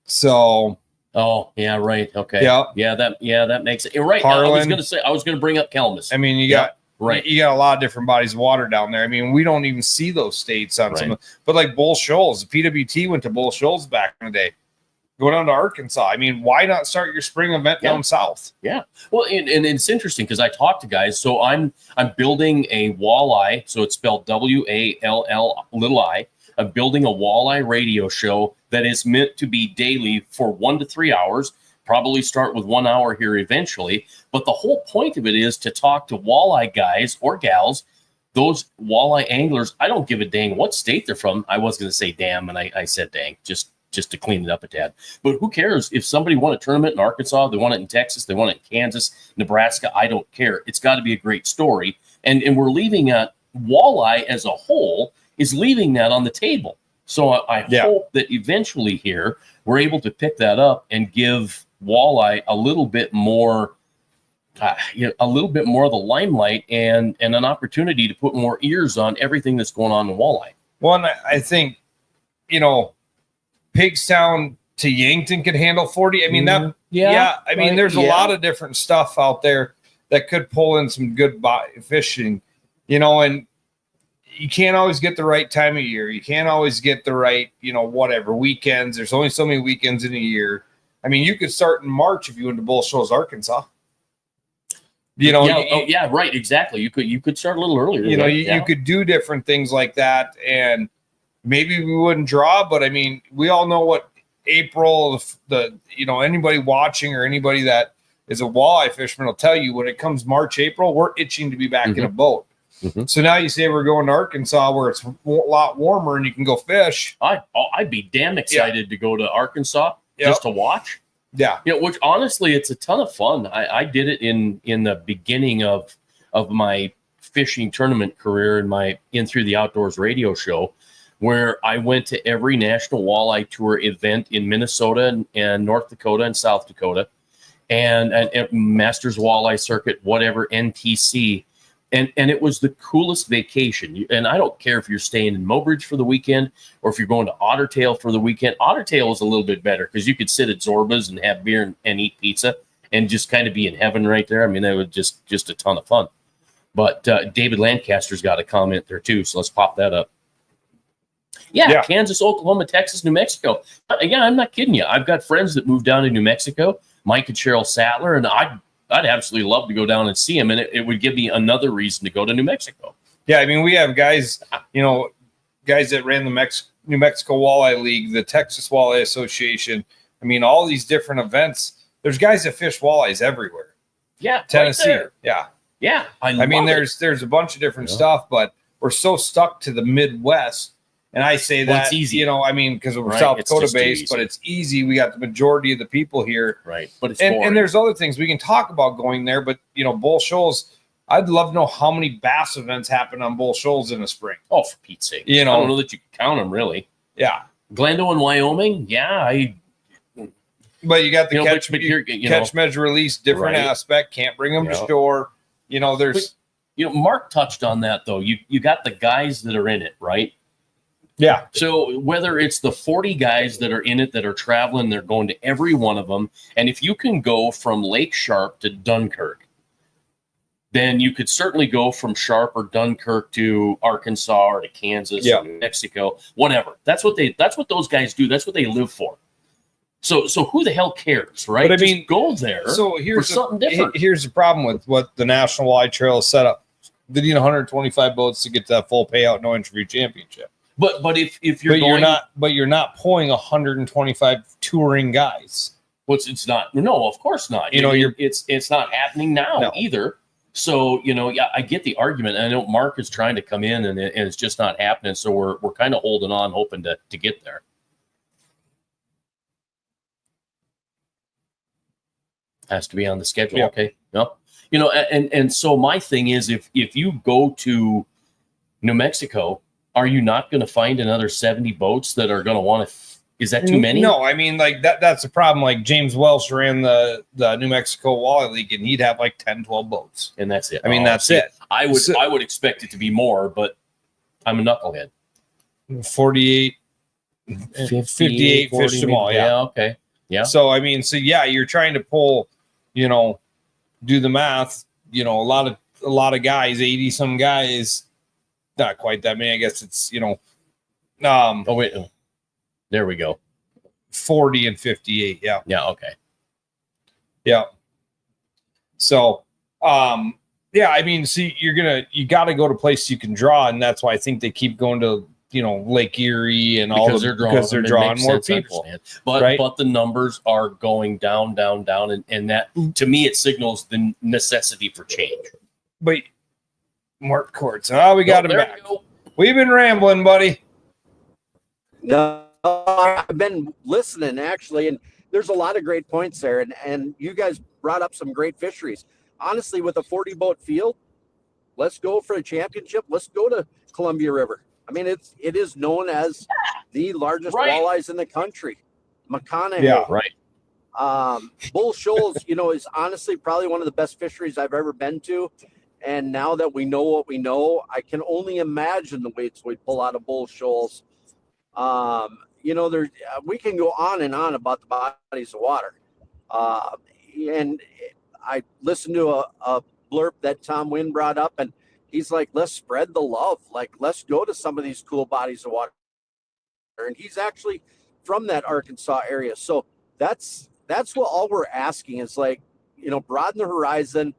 So. Oh, yeah, right. Okay. Yeah. That makes it. You're right. Harlan. I was gonna bring up Kalmus. I mean, you got a lot of different bodies of water down there. I mean, we don't even see those states on some, but like Bull Shoals, the PWT went to Bull Shoals back in the day. Go down to Arkansas. I mean, why not start your spring event down south? Yeah. Well, and it's interesting because I talk to guys. So I'm building a walleye. So it's spelled WALLI. I'm building a walleye radio show that is meant to be daily for 1 to 3 hours. Probably start with 1 hour here eventually. But the whole point of it is to talk to walleye guys or gals, those walleye anglers. I don't give a dang what state they're from. I was going to say damn, and I said dang, just to clean it up a tad. But who cares if somebody won a tournament in Arkansas, they won it in Texas, they won it in Kansas, Nebraska. I don't care. It's got to be a great story. And we're leaving walleye as a whole is leaving that on the table. So I hope that eventually here we're able to pick that up and give walleye a little bit more, a little bit more of the limelight and an opportunity to put more ears on everything that's going on in walleye. Well, and I think, you know, Pigstown to Yankton could handle 40. I mean, I mean, there's a lot of different stuff out there that could pull in some good fishing, you know, and you can't always get the right time of year. You can't always get the right, you know, whatever weekends. There's only so many weekends in a year. I mean, you could start in March if you went to Bull Shoals, Arkansas. You know, right, exactly. You could start a little earlier. You know, you could do different things like that, and maybe we wouldn't draw. But I mean, we all know what April, anybody watching or anybody that is a walleye fisherman will tell you. When it comes March, April, we're itching to be back in a boat. Mm-hmm. So now you say we're going to Arkansas where it's a lot warmer and you can go fish. I'd be damn excited to go to Arkansas just to watch. Yeah. You know, which honestly, it's a ton of fun. I did it in the beginning of my fishing tournament career in Through the Outdoors radio show, where I went to every National Walleye Tour event in Minnesota and North Dakota and South Dakota and Masters Walleye Circuit, whatever, NTC. And it was the coolest vacation. And I don't care if you're staying in Mobridge for the weekend or if you're going to Ottertail for the weekend. Ottertail is a little bit better because you could sit at Zorba's and have beer and eat pizza and just kind of be in heaven right there. I mean, that was just a ton of fun. But David Lancaster's got a comment there too, so let's pop that up. Yeah, Kansas, Oklahoma, Texas, New Mexico. Yeah, I'm not kidding you. I've got friends that moved down to New Mexico, Mike and Cheryl Sattler, and I'd absolutely love to go down and see him, and it would give me another reason to go to New Mexico. Yeah, I mean, we have guys that ran the New Mexico Walleye League, the Texas Walleye Association. I mean, all these different events. There's guys that fish walleyes everywhere. Yeah, Tennessee. Right yeah. I mean, there's a bunch of different stuff, but we're so stuck to the Midwest. And I say that, it's easy. You know, I mean, because we're South Dakota based, but it's easy. We got the majority of the people here. Right. But it's and there's other things we can talk about going there, but, you know, Bull Shoals, I'd love to know how many bass events happen on Bull Shoals in the spring. Oh, for Pete's sake. You know, I don't know that you can count them, really. Yeah. Glendo in Wyoming? Yeah. But you got the catch, measure, release, different aspect. Can't bring them to shore. You know, there's... But, Mark touched on that, though. You got the guys that are in it, right? Yeah. So whether it's the 40 guys that are in it that are traveling, they're going to every one of them. And if you can go from Lake Sharp to Dunkirk, then you could certainly go from Sharp or Dunkirk to Arkansas or to Kansas or New Mexico, whatever. That's what those guys do. That's what they live for. So who the hell cares, right? But I Just mean, go there. So here's something different. Here's the problem with what the National Walleye Trail is set up. They need 125 boats to get to that full payout, no entry fee championship. But if you're you're not pulling 125 touring guys. It's not. No, of course not. It's not happening now either. So yeah, I get the argument. I know Mark is trying to come in, and it's just not happening. So we're kind of holding on, hoping to get there. Has to be on the schedule. Yeah. Okay. No. And so my thing is, if you go to New Mexico, are you not going to find another 70 boats that are going to want to? Is that too many? No, I mean, like that's the problem. Like James Welsh ran the New Mexico Walleye League, and he'd have like 10, 12 boats. And that's it. I mean, that's it. I would expect it to be more, but I'm a knucklehead. 48, 58 fished them all. Yeah. Okay. Yeah. So, I mean, you're trying to pull, do the math, a lot of guys, 80 some guys, not quite that many. I guess it's, oh, wait. There we go. 40 and 58. Yeah. Yeah. Okay. Yeah. So, I mean, see, you got to go to places you can draw. And that's why I think they keep going to, Lake Erie and all because they're drawing more people. But the numbers are going down. And that, to me, it signals the necessity for change. But Mark Courts. Oh, we got him back. We've been rambling, buddy. No, I've been listening actually, and there's a lot of great points there. And you guys brought up some great fisheries. Honestly, with a 40 boat field, let's go for a championship. Let's go to Columbia River. I mean, it is known as the largest walleyes in the country. McConaughey. Yeah, right. Bull Shoals, is honestly probably one of the best fisheries I've ever been to. And now that we know what we know, I can only imagine the weights we pull out of Bull Shoals. We can go on and on about the bodies of water. And I listened to a blurb that Tom Wynn brought up, and he's like, let's spread the love. Like, let's go to some of these cool bodies of water. And he's actually from that Arkansas area. So that's what all we're asking is, like, broaden the horizon.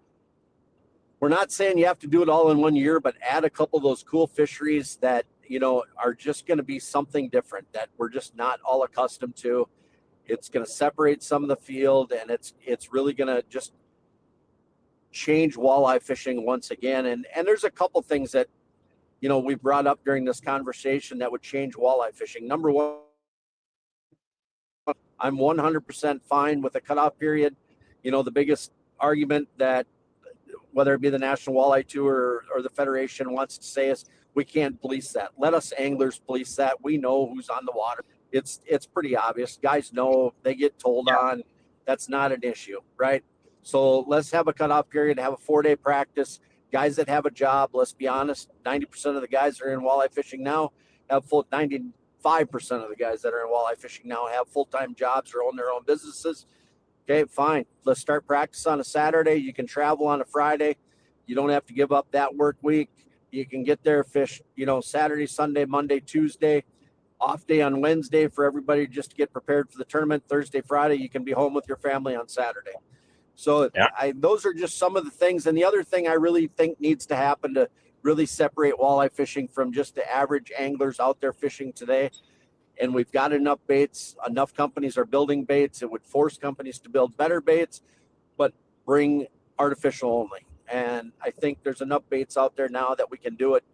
We're not saying you have to do it all in 1 year, but add a couple of those cool fisheries that, are just going to be something different that we're just not all accustomed to. It's going to separate some of the field, and it's really going to just change walleye fishing once again. And there's a couple things that, we brought up during this conversation that would change walleye fishing. Number one, I'm 100% fine with a cutoff period. The biggest argument that, whether it be the National Walleye Tour or the Federation, wants to say is we can't police that. Let us anglers police that. We know who's on the water. It's pretty obvious. Guys know, they get told on. That's not an issue, right? So let's have a cutoff period, have a 4-day practice. Guys that have a job, let's be honest, 90% of the guys that are in walleye fishing now have 95% of the guys that are in walleye fishing now have full-time jobs or own their own businesses. Okay, fine. Let's start practice on a Saturday. You can travel on a Friday. You don't have to give up that work week. You can get there, fish, Saturday, Sunday, Monday, Tuesday, off day on Wednesday for everybody just to get prepared for the tournament. Thursday, Friday, you can be home with your family on Saturday. So those are just some of the things. And the other thing I really think needs to happen to really separate walleye fishing from just the average anglers out there fishing today. And we've got enough baits. Enough companies are building baits. It would force companies to build better baits, but bring artificial only. And I think there's enough baits out there now that we can do it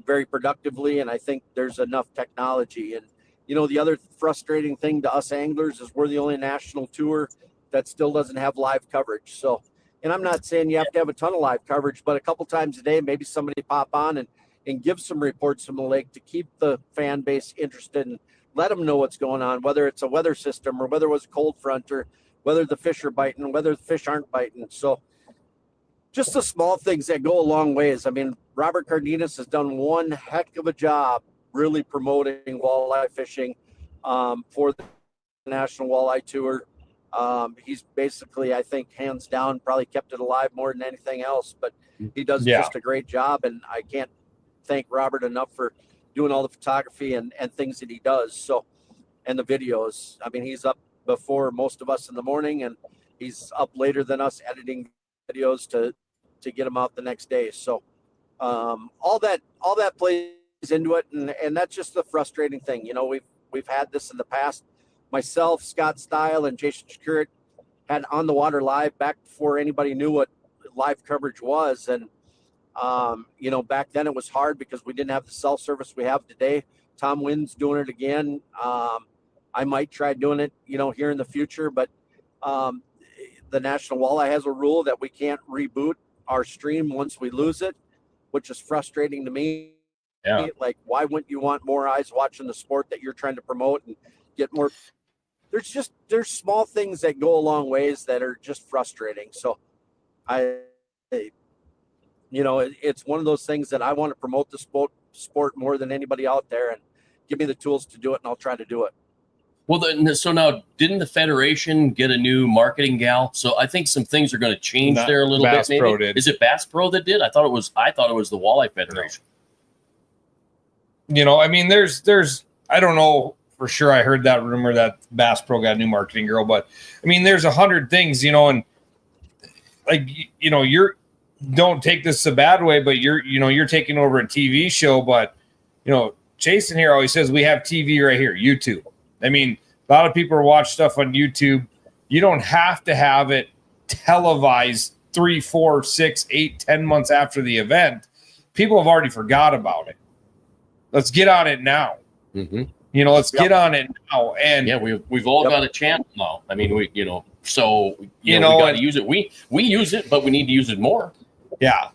very productively. And I think there's enough technology. And, the other frustrating thing to us anglers is we're the only national tour that still doesn't have live coverage. So, and I'm not saying you have to have a ton of live coverage, but a couple times a day, maybe somebody pop on and give some reports from the lake to keep the fan base interested and let them know what's going on, whether it's a weather system or whether it was a cold front or whether the fish are biting, whether the fish aren't biting. So just the small things that go a long ways. I mean, Robert Cardenas has done one heck of a job really promoting walleye fishing for the National Walleye Tour. He's basically, I think, hands down, probably kept it alive more than anything else, but he does just a great job. And I can't thank Robert enough for doing all the photography and things that he does. So, and the videos. I mean, he's up before most of us in the morning, and he's up later than us editing videos to get them out the next day. So all that plays into it, and that's just the frustrating thing. You know, we've had this in the past. Myself, Scott Stile, and Jason Shakurt had On the Water Live back before anybody knew what live coverage was. And, you know, back then it was hard because we didn't have the cell service we have today. Tom Wynn's doing it again. I might try doing it, you know, here in the future, but the National Walleye has a rule that we can't reboot our stream once we lose it, which is frustrating to me. Yeah. Like, why wouldn't you want more eyes watching the sport that you're trying to promote and get more? There's small things that go a long ways that are just frustrating. So you know, it's one of those things that I want to promote the sport more than anybody out there, and give me the tools to do it, and I'll try to do it. Well, so now, didn't the Federation get a new marketing gal? So I think some things are going to change there a little Bass bit. Maybe Pro did. Is it Bass Pro that did? I thought it was the Walleye Federation. You know, I mean, there's I don't know for sure. I heard that rumor that Bass Pro got a new marketing girl, but I mean, there's 100 things, you know, and like, you know, don't take this a bad way, but you're taking over a TV show. But, you know, Jason here always says we have TV right here, YouTube. I mean, a lot of people watch stuff on YouTube. You don't have to have it televised 3, 4, 6, 8, 10 months after the event. People have already forgot about it. Let's get on it now. Mm-hmm. You know, let's get on it now. And yeah, we've all got a channel now. I mean, we, you know, so we got to use it. We use it, but we need to use it more. Yeah.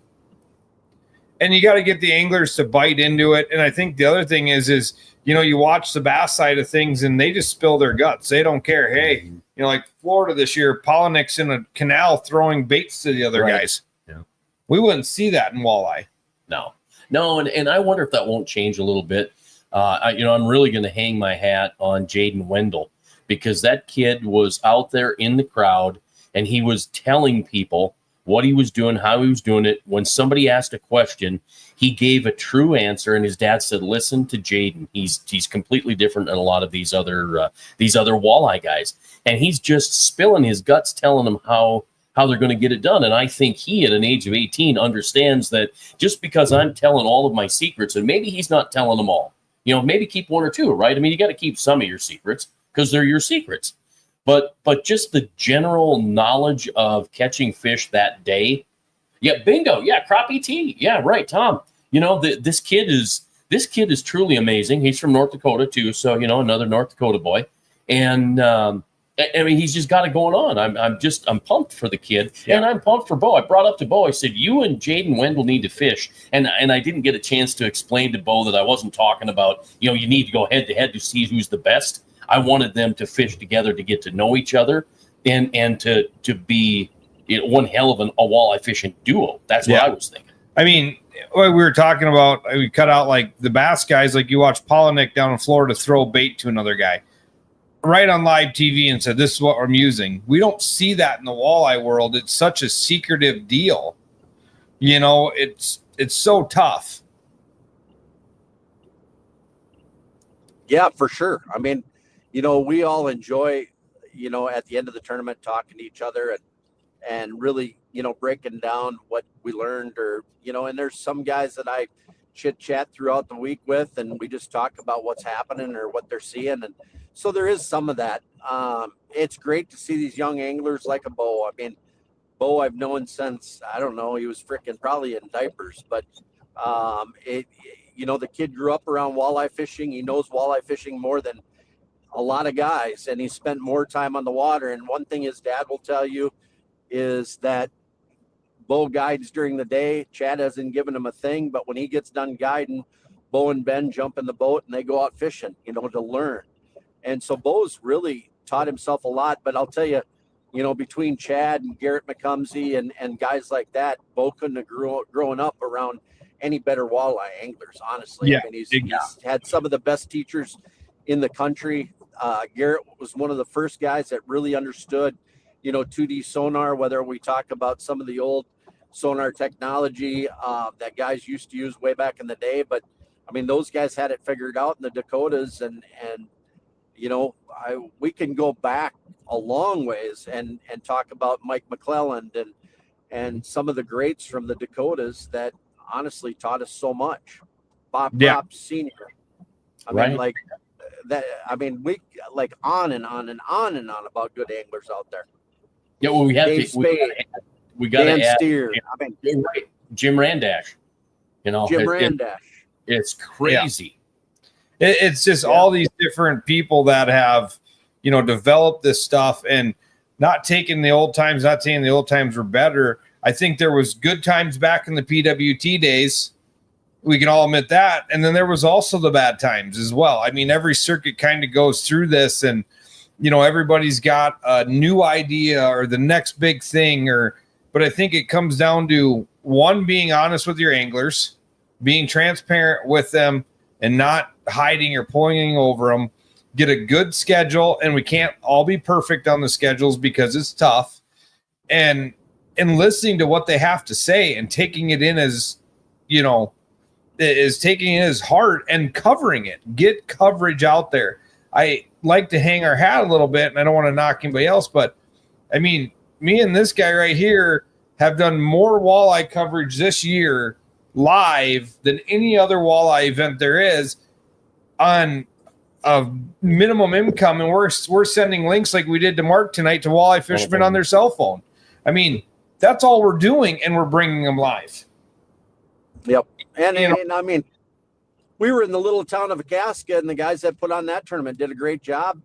And you got to get the anglers to bite into it. And I think the other thing is, you know, you watch the bass side of things and they just spill their guts. They don't care. Hey, you know, like Florida this year, Polinick's in a canal throwing baits to the other guys. Yeah. We wouldn't see that in walleye. No. And I wonder if that won't change a little bit. I'm really going to hang my hat on Jaden Wendell, because that kid was out there in the crowd and he was telling people what he was doing, how he was doing it. When somebody asked a question, he gave a true answer, and his dad said, "Listen to Jaden. He's completely different than a lot of these other walleye guys, and he's just spilling his guts, telling them how they're going to get it done." And I think he, at an age of 18, understands that just because I'm telling all of my secrets, and maybe he's not telling them all, you know, maybe keep one or two, right? I mean, you got to keep some of your secrets because they're your secrets. But just the general knowledge of catching fish that day. Yeah, bingo. Yeah, crappie tea. Yeah, right, Tom. You know, this kid is truly amazing. He's from North Dakota too, so, you know, another North Dakota boy. And I mean, he's just got it going on. I'm pumped for the kid, and I'm pumped for Bo. I brought up to Bo. I said, "You and Jaden Wendell need to fish," and I didn't get a chance to explain to Bo that I wasn't talking about, you know, you need to go head to head to see who's the best. I wanted them to fish together to get to know each other and to be, you know, one hell of a walleye fishing duo. That's what I was thinking. I mean, we were talking about, we cut out like the bass guys, like you watch Polinick down in Florida throw bait to another guy right on live TV and said, "This is what I'm using." We don't see that in the walleye world. It's such a secretive deal. You know, it's so tough. Yeah, for sure. I mean, you know, we all enjoy, you know, at the end of the tournament talking to each other and really, you know, breaking down what we learned, or, you know, and there's some guys that I chit chat throughout the week with, and we just talk about what's happening or what they're seeing. And so there is some of that. It's great to see these young anglers like a Bo. I mean, Bo I've known since, I don't know, he was freaking probably in diapers, but you know, the kid grew up around walleye fishing. He knows walleye fishing more than a lot of guys, and he spent more time on the water. And one thing his dad will tell you is that Bo guides during the day. Chad hasn't given him a thing, but when he gets done guiding, Bo and Ben jump in the boat and they go out fishing, you know, to learn. And so Bo's really taught himself a lot. But I'll tell you, you know, between Chad and Garrett McCumsey and guys like that, Bo couldn't have grown up around any better walleye anglers, honestly. Yeah, I mean, he's had some of the best teachers in the country. Garrett was one of the first guys that really understood, you know, 2D sonar, whether we talk about some of the old sonar technology that guys used to use way back in the day. But I mean, those guys had it figured out in the Dakotas, and we can go back a long ways and talk about Mike McClelland and some of the greats from the Dakotas that honestly taught us so much. Bob Propp Senior. We like on and on and on and on about good anglers out there. Yeah, well, we got to add Steer. Jim Randash. Jim Randash. It's crazy. Yeah. It's just all these different people that have, developed this stuff and not taking the old times, not saying the old times were better. I think there was good times back in the PWT days. We can all admit that. And then there was also the bad times as well. I mean, every circuit kind of goes through this and, everybody's got a new idea or the next big thing but I think it comes down to one, being honest with your anglers, being transparent with them and not hiding or pointing over them, get a good schedule. And we can't all be perfect on the schedules because it's tough, and listening to what they have to say and taking it in as, is taking it as heart and covering it. Get coverage out there. I like to hang our hat a little bit, and I don't want to knock anybody else, but I mean, me and this guy right here have done more walleye coverage this year live than any other walleye event there is on a minimum income. And we're sending links like we did to Mark tonight to walleye fishermen on their cell phone. I mean, that's all we're doing, and we're bringing them live. Yep. And I mean, we were in the little town of Akaska, and the guys that put on that tournament did a great job.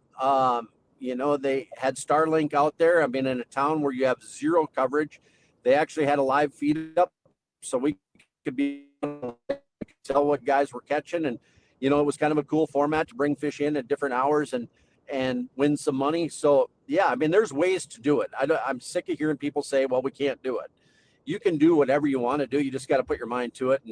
They had Starlink out there. I mean, in a town where you have zero coverage, they actually had a live feed up, so we could tell what guys were catching. And, it was kind of a cool format to bring fish in at different hours and win some money. So, yeah, I mean, there's ways to do it. I'm sick of hearing people say, well, we can't do it. You can do whatever you want to do. You just got to put your mind to it.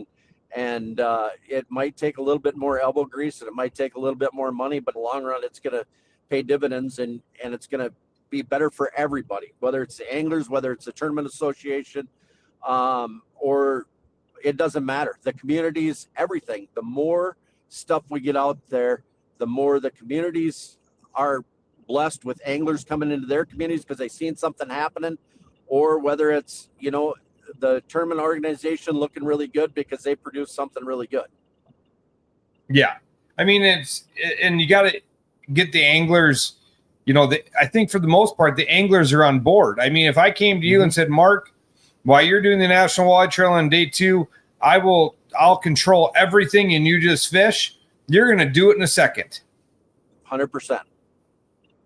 And it might take a little bit more elbow grease, and it might take a little bit more money, but in the long run, it's going to pay dividends, and it's going to be better for everybody, whether it's the anglers, whether it's the tournament association, or it doesn't matter. The communities, everything. The more stuff we get out there, the more the communities are blessed with anglers coming into their communities because they've seen something happening, or whether it's, the tournament organization looking really good because they produce something really good. Yeah. I mean, and you got to get the anglers, I think for the most part, the anglers are on board. I mean, if I came to you and said, Mark, while you're doing the National Walleye Trail on day 2, I'll control everything and you just fish, you're going to do it in a second. 100%.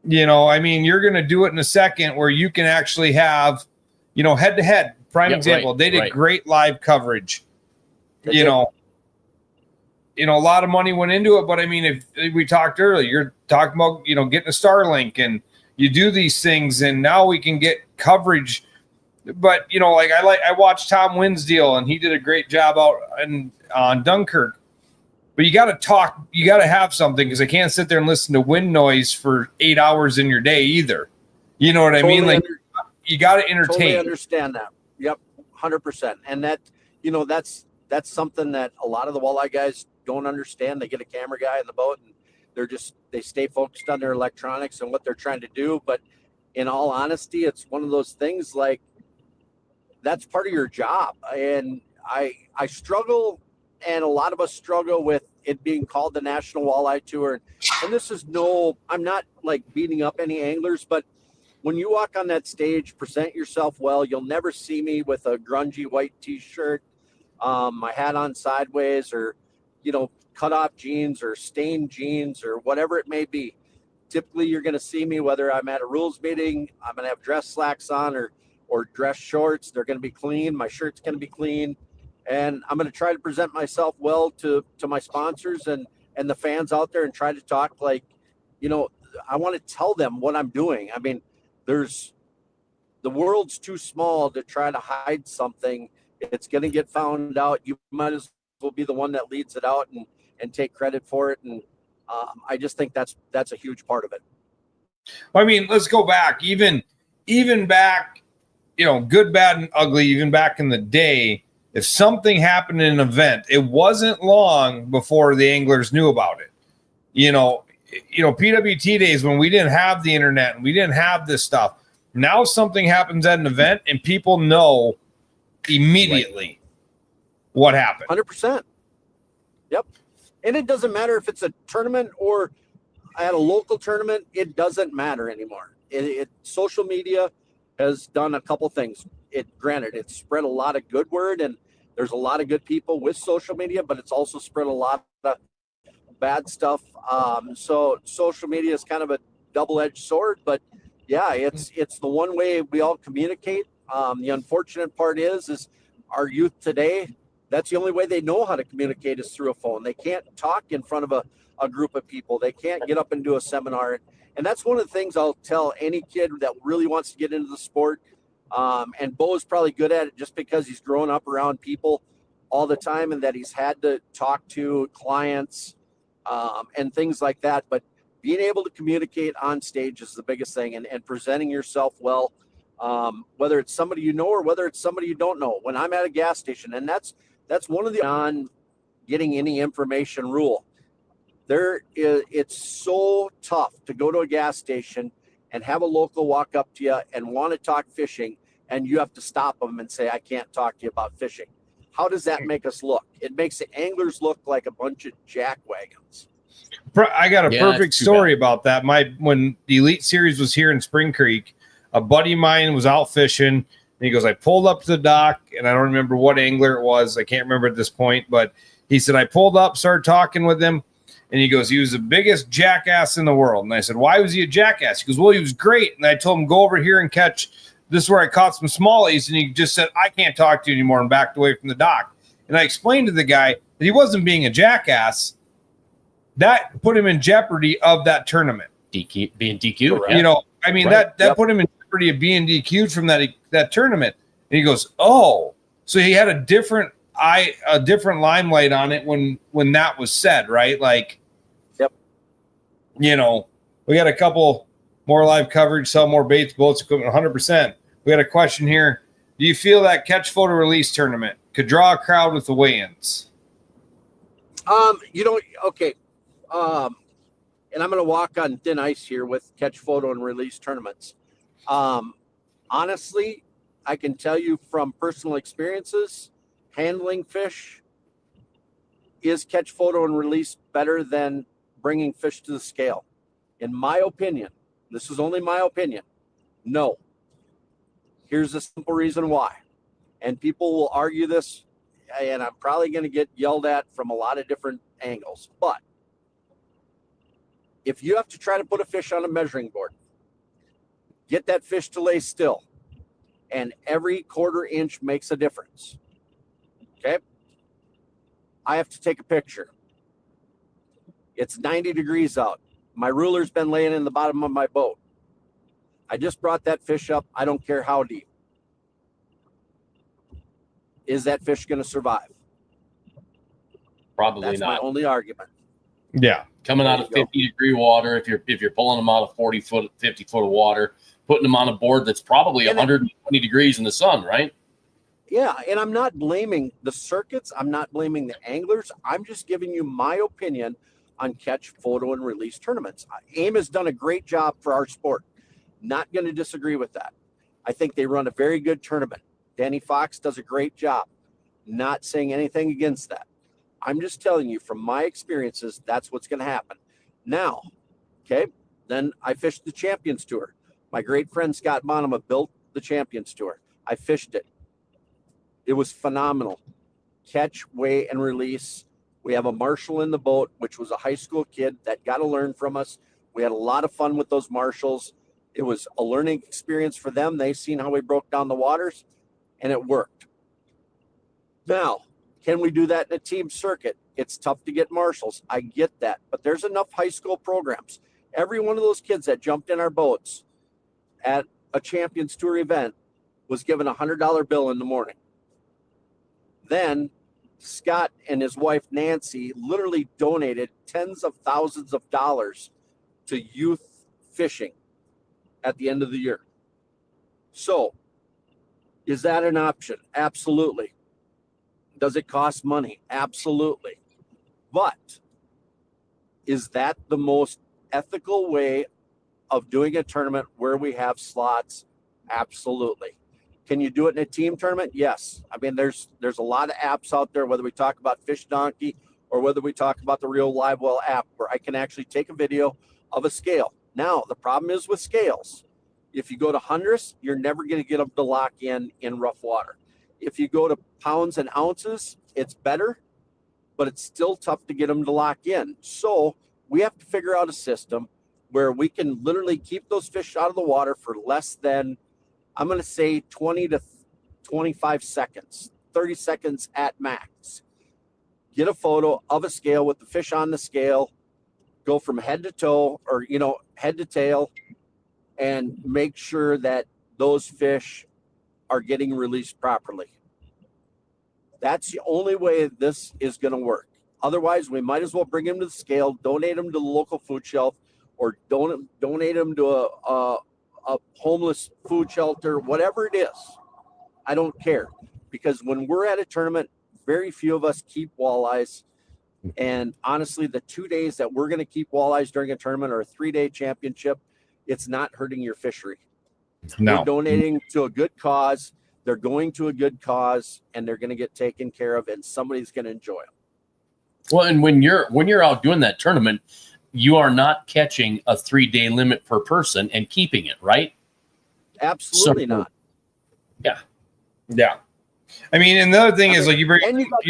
I mean, you're going to do it in a second where you can actually have, head to head. Prime example. They did great live coverage. A lot of money went into it, but I mean, if we talked earlier, you're talking about, getting a Starlink, and you do these things, and now we can get coverage. But, I watched Tom Winsdeal, and he did a great job out on Dunkirk. But you got to talk, you got to have something, because I can't sit there and listen to wind noise for 8 hours in your day either. You know what I mean? Like, you got to entertain. Totally understand that. Yep, 100%. And that, that's something that a lot of the walleye guys don't understand. They get a camera guy in the boat, and they stay focused on their electronics and what they're trying to do. But in all honesty, it's one of those things, like, that's part of your job. And I struggle, and a lot of us struggle with it being called the National Walleye Tour. And this is I'm not like beating up any anglers, but when you walk on that stage, present yourself well. You'll never see me with a grungy white t-shirt, my hat on sideways, or, cut off jeans or stained jeans or whatever it may be. Typically, you're going to see me whether I'm at a rules meeting, I'm going to have dress slacks on or dress shorts. They're going to be clean. My shirt's going to be clean. And I'm going to try to present myself well to my sponsors and the fans out there, and try to talk like, I want to tell them what I'm doing. I mean, the world's too small to try to hide something. It's going to get found out. You might as well be the one that leads it out and take credit for it. And I just think that's a huge part of it. I mean, let's go back, even back, good, bad, and ugly, even back in the day. If something happened in an event, it wasn't long before the anglers knew about it. PWT days when we didn't have the internet and we didn't have this stuff. Now something happens at an event and people know immediately what happened. 100%. Yep. And it doesn't matter if it's a tournament or at a local tournament. It doesn't matter anymore. Social media has done a couple things. Granted, it's spread a lot of good word, and there's a lot of good people with social media, but it's also spread a lot of bad stuff. So social media is kind of a double-edged sword, but yeah, it's the one way we all communicate. The unfortunate part is our youth today, that's the only way they know how to communicate is through a phone. They can't talk in front of a group of people. They can't get up and do a seminar. And that's one of the things I'll tell any kid that really wants to get into the sport. And Bo is probably good at it just because he's grown up around people all the time and that he's had to talk to clients and things like that. But being able to communicate on stage is the biggest thing, and presenting yourself well, whether it's somebody you know or whether it's somebody you don't know. When I'm at a gas station, and that's one of the non getting any information rule. It's so tough to go to a gas station and have a local walk up to you and want to talk fishing, and you have to stop them and say, I can't talk to you about fishing. How does that make us look? It makes the anglers look like a bunch of jackwagons. I got a perfect story about that. When the Elite Series was here in Spring Creek, a buddy of mine was out fishing, and he goes, I pulled up to the dock, and I don't remember what angler it was. I can't remember at this point, but he said, I pulled up, started talking with him, and he goes, he was the biggest jackass in the world. And I said, why was he a jackass? He goes, well, he was great. And I told him, go over here and catch. This is where I caught some smallies. And he just said, I can't talk to you anymore, and backed away from the dock. And I explained to the guy that he wasn't being a jackass. That put him in jeopardy of that tournament. Being DQ'd. Yeah. That put him in jeopardy of being DQ'd from that tournament. And he goes, oh, so he had a different limelight on it when that was said, right? Like, yep. We got a couple more live coverage, sell more baits, boats, equipment, 100%. We got a question here. Do you feel that catch photo release tournament could draw a crowd with the weigh-ins? Okay. And I'm going to walk on thin ice here with catch photo and release tournaments. Honestly, I can tell you from personal experiences, handling fish, is catch photo and release better than bringing fish to the scale? In my opinion, this is only my opinion, no. Here's a simple reason why. And people will argue this, and I'm probably going to get yelled at from a lot of different angles. But if you have to try to put a fish on a measuring board, get that fish to lay still, and every quarter inch makes a difference. Okay? I have to take a picture. It's 90 degrees out. My ruler's been laying in the bottom of my boat. I just brought that fish up. I don't care how deep. Is that fish going to survive? Probably That's not. my only argument. Yeah. Coming out of 50-degree water, if you're pulling them out of 50 foot of water, putting them on a board that's probably 120 degrees in the sun, right? Yeah, and I'm not blaming the circuits. I'm not blaming the anglers. I'm just giving you my opinion on catch, photo, and release tournaments. AIM has done a great job for our sport. Not going to disagree with that. I think they run a very good tournament. Danny Fox does a great job. Not saying anything against that. I'm just telling you from my experiences, that's what's going to happen. Now, okay, then I fished the Champions Tour. My great friend Scott Bonema built the Champions Tour. I fished it. It was phenomenal. Catch, weigh, and release. We have a marshal in the boat, which was a high school kid that got to learn from us. We had a lot of fun with those marshals. It was a learning experience for them. They seen how we broke down the waters, and it worked. Now, can we do that in a team circuit? It's tough to get marshals. I get that, but there's enough high school programs. Every one of those kids that jumped in our boats at a Champions Tour event was given a $100 bill in the morning. Then Scott and his wife, Nancy, literally donated tens of thousands of dollars to youth fishing at the end of the year. So, is that an option? Absolutely. Does it cost money? Absolutely. But is that the most ethical way of doing a tournament where we have slots? Absolutely. Can you do it in a team tournament? Yes. I mean, there's a lot of apps out there, whether we talk about Fish Donkey or whether we talk about the Real Live Well app, where I can actually take a video of a scale. Now, the problem is with scales. If you go to hundredths, you're never going to get them to lock in rough water. If you go to pounds and ounces, it's better, but it's still tough to get them to lock in. So we have to figure out a system where we can literally keep those fish out of the water for less than, I'm going to say 20 to 25 seconds, 30 seconds at max. Get a photo of a scale with the fish on the scale, go from head to toe or, head to tail, and make sure that those fish are getting released properly. That's the only way this is going to work. Otherwise, we might as well bring them to the scale, donate them to the local food shelf, or donate them to a homeless food shelter, whatever it is. I don't care, because when we're at a tournament, very few of us keep walleyes. And honestly, the 2 days that we're going to keep walleyes during a tournament or a 3-day championship, it's not hurting your fishery. No. We're donating to a good cause. They're going to a good cause, and they're going to get taken care of, and somebody's going to enjoy them. Well, and when you're out doing that tournament, you are not catching a 3-day limit per person and keeping it, right? Absolutely not. Yeah. I mean, and the other thing is, like, you got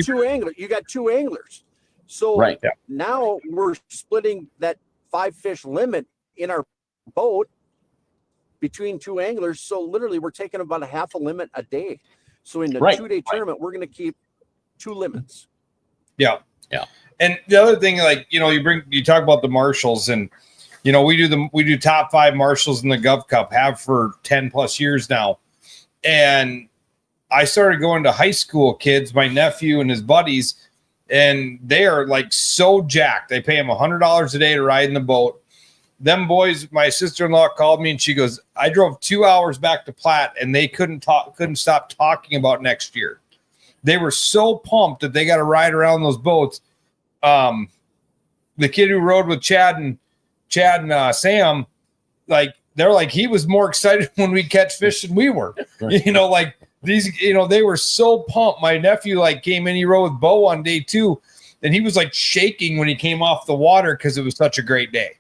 two anglers. You got two anglers. So right. Now we're splitting that 5-fish limit in our boat between two anglers. So literally we're taking about a half a limit a day. So in the 2-day tournament, we're going to keep 2 limits. Yeah. And the other thing, like, you talk about the marshals, and, we do top 5 marshals in the Gov Cup, have for 10 plus years now. And I started going to high school kids, my nephew and his buddies, and they are like so jacked. They pay him $100 a day to ride in the boat. Them boys, my sister-in-law called me and she goes, I drove 2 hours back to Platte and they couldn't stop talking about next year. They were so pumped that they got to ride around those boats. The kid who rode with Chad and Sam, like, they're like, he was more excited when we catch fish than we were. Like these, they were so pumped. My nephew came in, he rode with Bo on day 2, and he was like shaking when he came off the water because it was such a great day.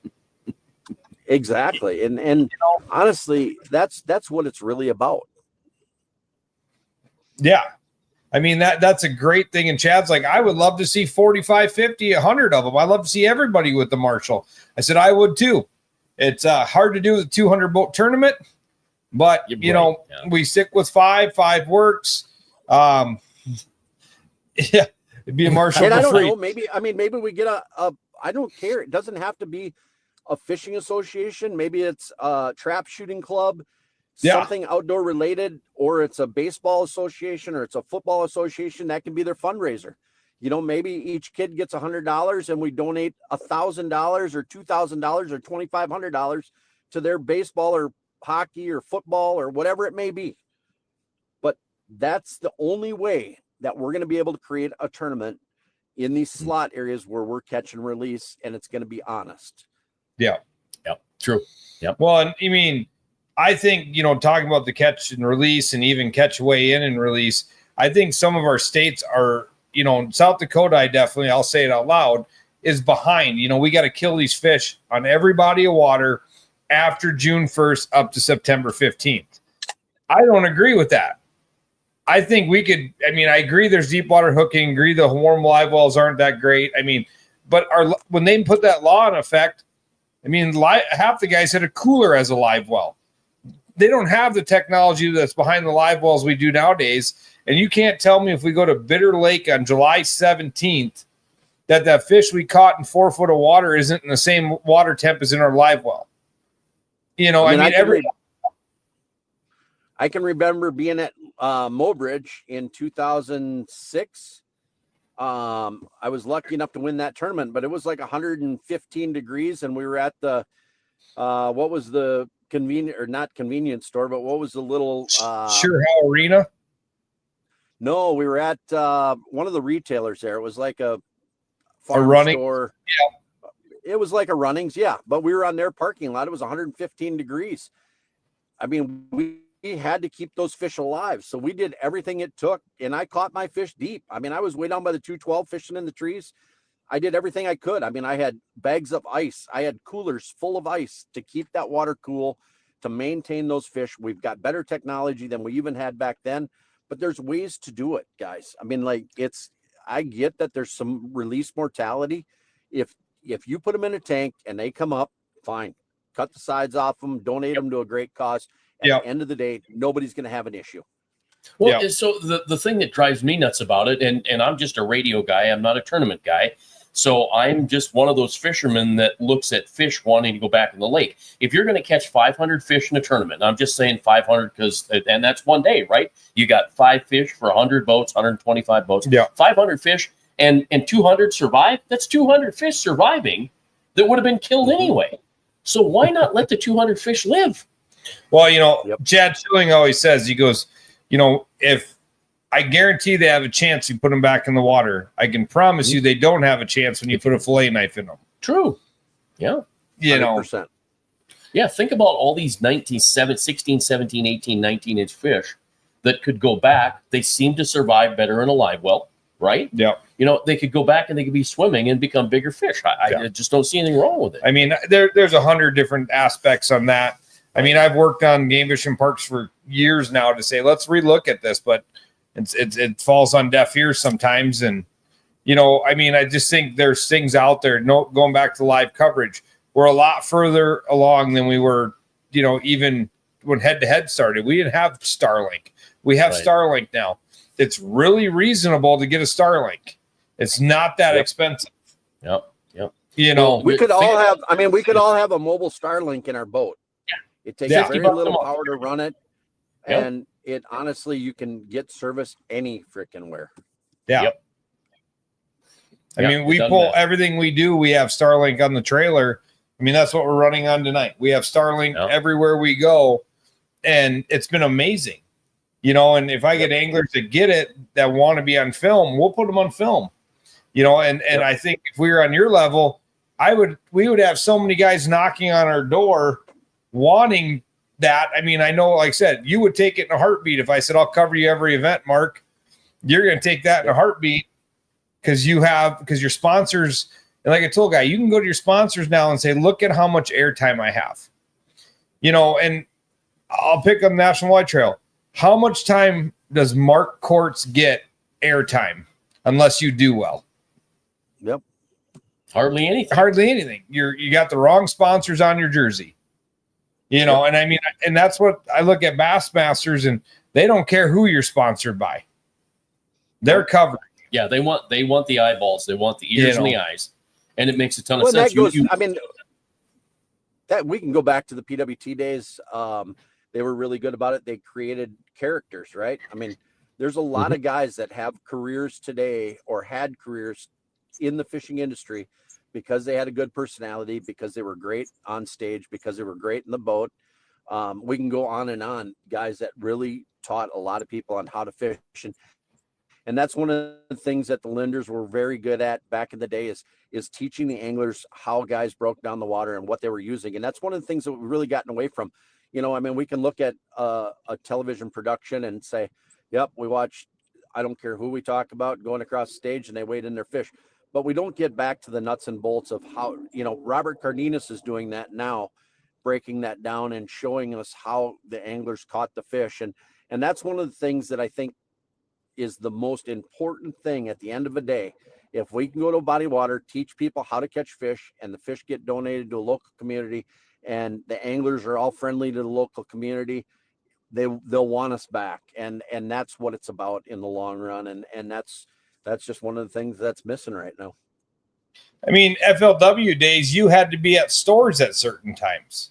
Exactly. And honestly, that's what it's really about. Yeah. I mean, that's a great thing. And Chad's like, I would love to see 45, 50, 100 of them. I'd love to see everybody with the Marshall. I said, I would too. It's hard to do with a 200 boat tournament, but we stick with 5 works. Yeah, it'd be a Marshall. And I don't free. know, maybe we get a I don't care. It doesn't have to be a fishing association. Maybe it's a trap shooting club, something outdoor related, or it's a baseball association or it's a football association. That can be their fundraiser. Maybe each kid gets $100 and we donate $1,000 or $2,000 or $2,500 to their baseball or hockey or football or whatever it may be. But that's the only way that we're going to be able to create a tournament in these slot areas where we're catch and release, and it's going to be honest. Yeah. True. Yeah. Well, and I mean, I think, talking about the catch and release and even catch weigh in and release, I think some of our states are, South Dakota, I'll say it out loud, is behind. We got to kill these fish on every body of water after June 1st up to September 15th. I don't agree with that. I think we could, I agree there's deep water hooking, agree the warm live wells aren't that great. But when they put that law in effect, half the guys had a cooler as a live well. They don't have the technology that's behind the live wells we do nowadays. And you can't tell me if we go to Bitter Lake on July 17th that fish we caught in 4 foot of water isn't in the same water temp as in our live well. I can remember being at Mobridge in 2006. I was lucky enough to win that tournament, but it was like 115 degrees, and we were at the what was the not convenience store, but what was the little Sure How Arena? No, we were at one of the retailers there. It was like a farm running store. Yeah. It was like a Runnings, yeah, but we were on their parking lot. It was 115 degrees. I mean, we had to keep those fish alive. So we did everything it took, and I caught my fish deep. I mean, I was way down by the 212 fishing in the trees. I did everything I could. I mean, I had bags of ice. I had coolers full of ice to keep that water cool, to maintain those fish. We've got better technology than we even had back then, but there's ways to do it, guys. I mean, like, I get that there's some release mortality. If you put them in a tank and they come up, fine. Cut the sides off them, donate them to a great cause. At the end of the day, nobody's going to have an issue. Well, so the thing that drives me nuts about it, and I'm just a radio guy, I'm not a tournament guy. So I'm just one of those fishermen that looks at fish wanting to go back in the lake. If you're going to catch 500 fish in a tournament, I'm just saying 500 and that's one day, right? You got 5 fish for 100 boats, 125 boats, 500 fish, and 200 survive. That's 200 fish surviving that would have been killed anyway. So why not let the 200 fish live? Well, Chad Schilling always says, he goes, if I guarantee they have a chance you put them back in the water, I can promise you they don't have a chance when you put a fillet knife in them. True. Yeah. 100%. Yeah, think about all these 16, 17, 18, 19-inch fish that could go back. They seem to survive better in a live well, right? Yeah. They could go back and they could be swimming and become bigger fish. I just don't see anything wrong with it. I mean, there's 100 different aspects on that. I mean, I've worked on game fishing parks for years now to say, let's relook at this, but it falls on deaf ears sometimes. And, I mean, I just think there's things out there. Going back to live coverage, we're a lot further along than we were, even when head-to-head started. We didn't have Starlink. We have Starlink now. It's really reasonable to get a Starlink. It's not that expensive. Yep. We could all have a mobile Starlink in our boat. Yeah. It takes very little power to run it. And it honestly, you can get service any freaking where. Yeah. Yep. I mean, we pull everything we do. We have Starlink on the trailer. I mean, that's what we're running on tonight. We have Starlink everywhere we go, and it's been amazing. And if I get anglers that get it, that want to be on film, we'll put them on film. And I think if we were on your level, we would have so many guys knocking on our door wanting that. I mean, I know, like I said, you would take it in a heartbeat. If I said, I'll cover you every event, Mark, you're going to take that in a heartbeat because your sponsors, and like I told guy, you can go to your sponsors now and say, look at how much airtime I have, and I'll pick up National Walleye Trail. How much time does Mark Courts get airtime unless you do well? Yep. Hardly anything. Hardly anything. You got the wrong sponsors on your jersey. And I mean, and that's what I look at Bassmasters, and they don't care who you're sponsored by. They're covered. Yeah, they want the eyeballs, they want the ears and the eyes, and it makes a ton of sense. I mean, that we can go back to the PWT days. They were really good about it. They created characters, right? I mean, there's a lot of guys that have careers today or had careers in the fishing industry because they had a good personality, because they were great on stage, because they were great in the boat. We can go on and on, guys that really taught a lot of people on how to fish. And that's one of the things that the Linders were very good at back in the day is teaching the anglers how guys broke down the water and what they were using. And that's one of the things that we've really gotten away from. I mean, we can look at a television production and say, yep, we watch, I don't care who we talk about, going across the stage and they weighed in their fish. But we don't get back to the nuts and bolts of how, Robert Cardenas is doing that now, breaking that down and showing us how the anglers caught the fish. And that's one of the things that I think is the most important thing at the end of the day. If we can go to a body of water, teach people how to catch fish, and the fish get donated to a local community, and the anglers are all friendly to the local community, they'll want us back. And that's what it's about in the long run. And that's just one of the things that's missing right now. I mean, FLW days, you had to be at stores at certain times.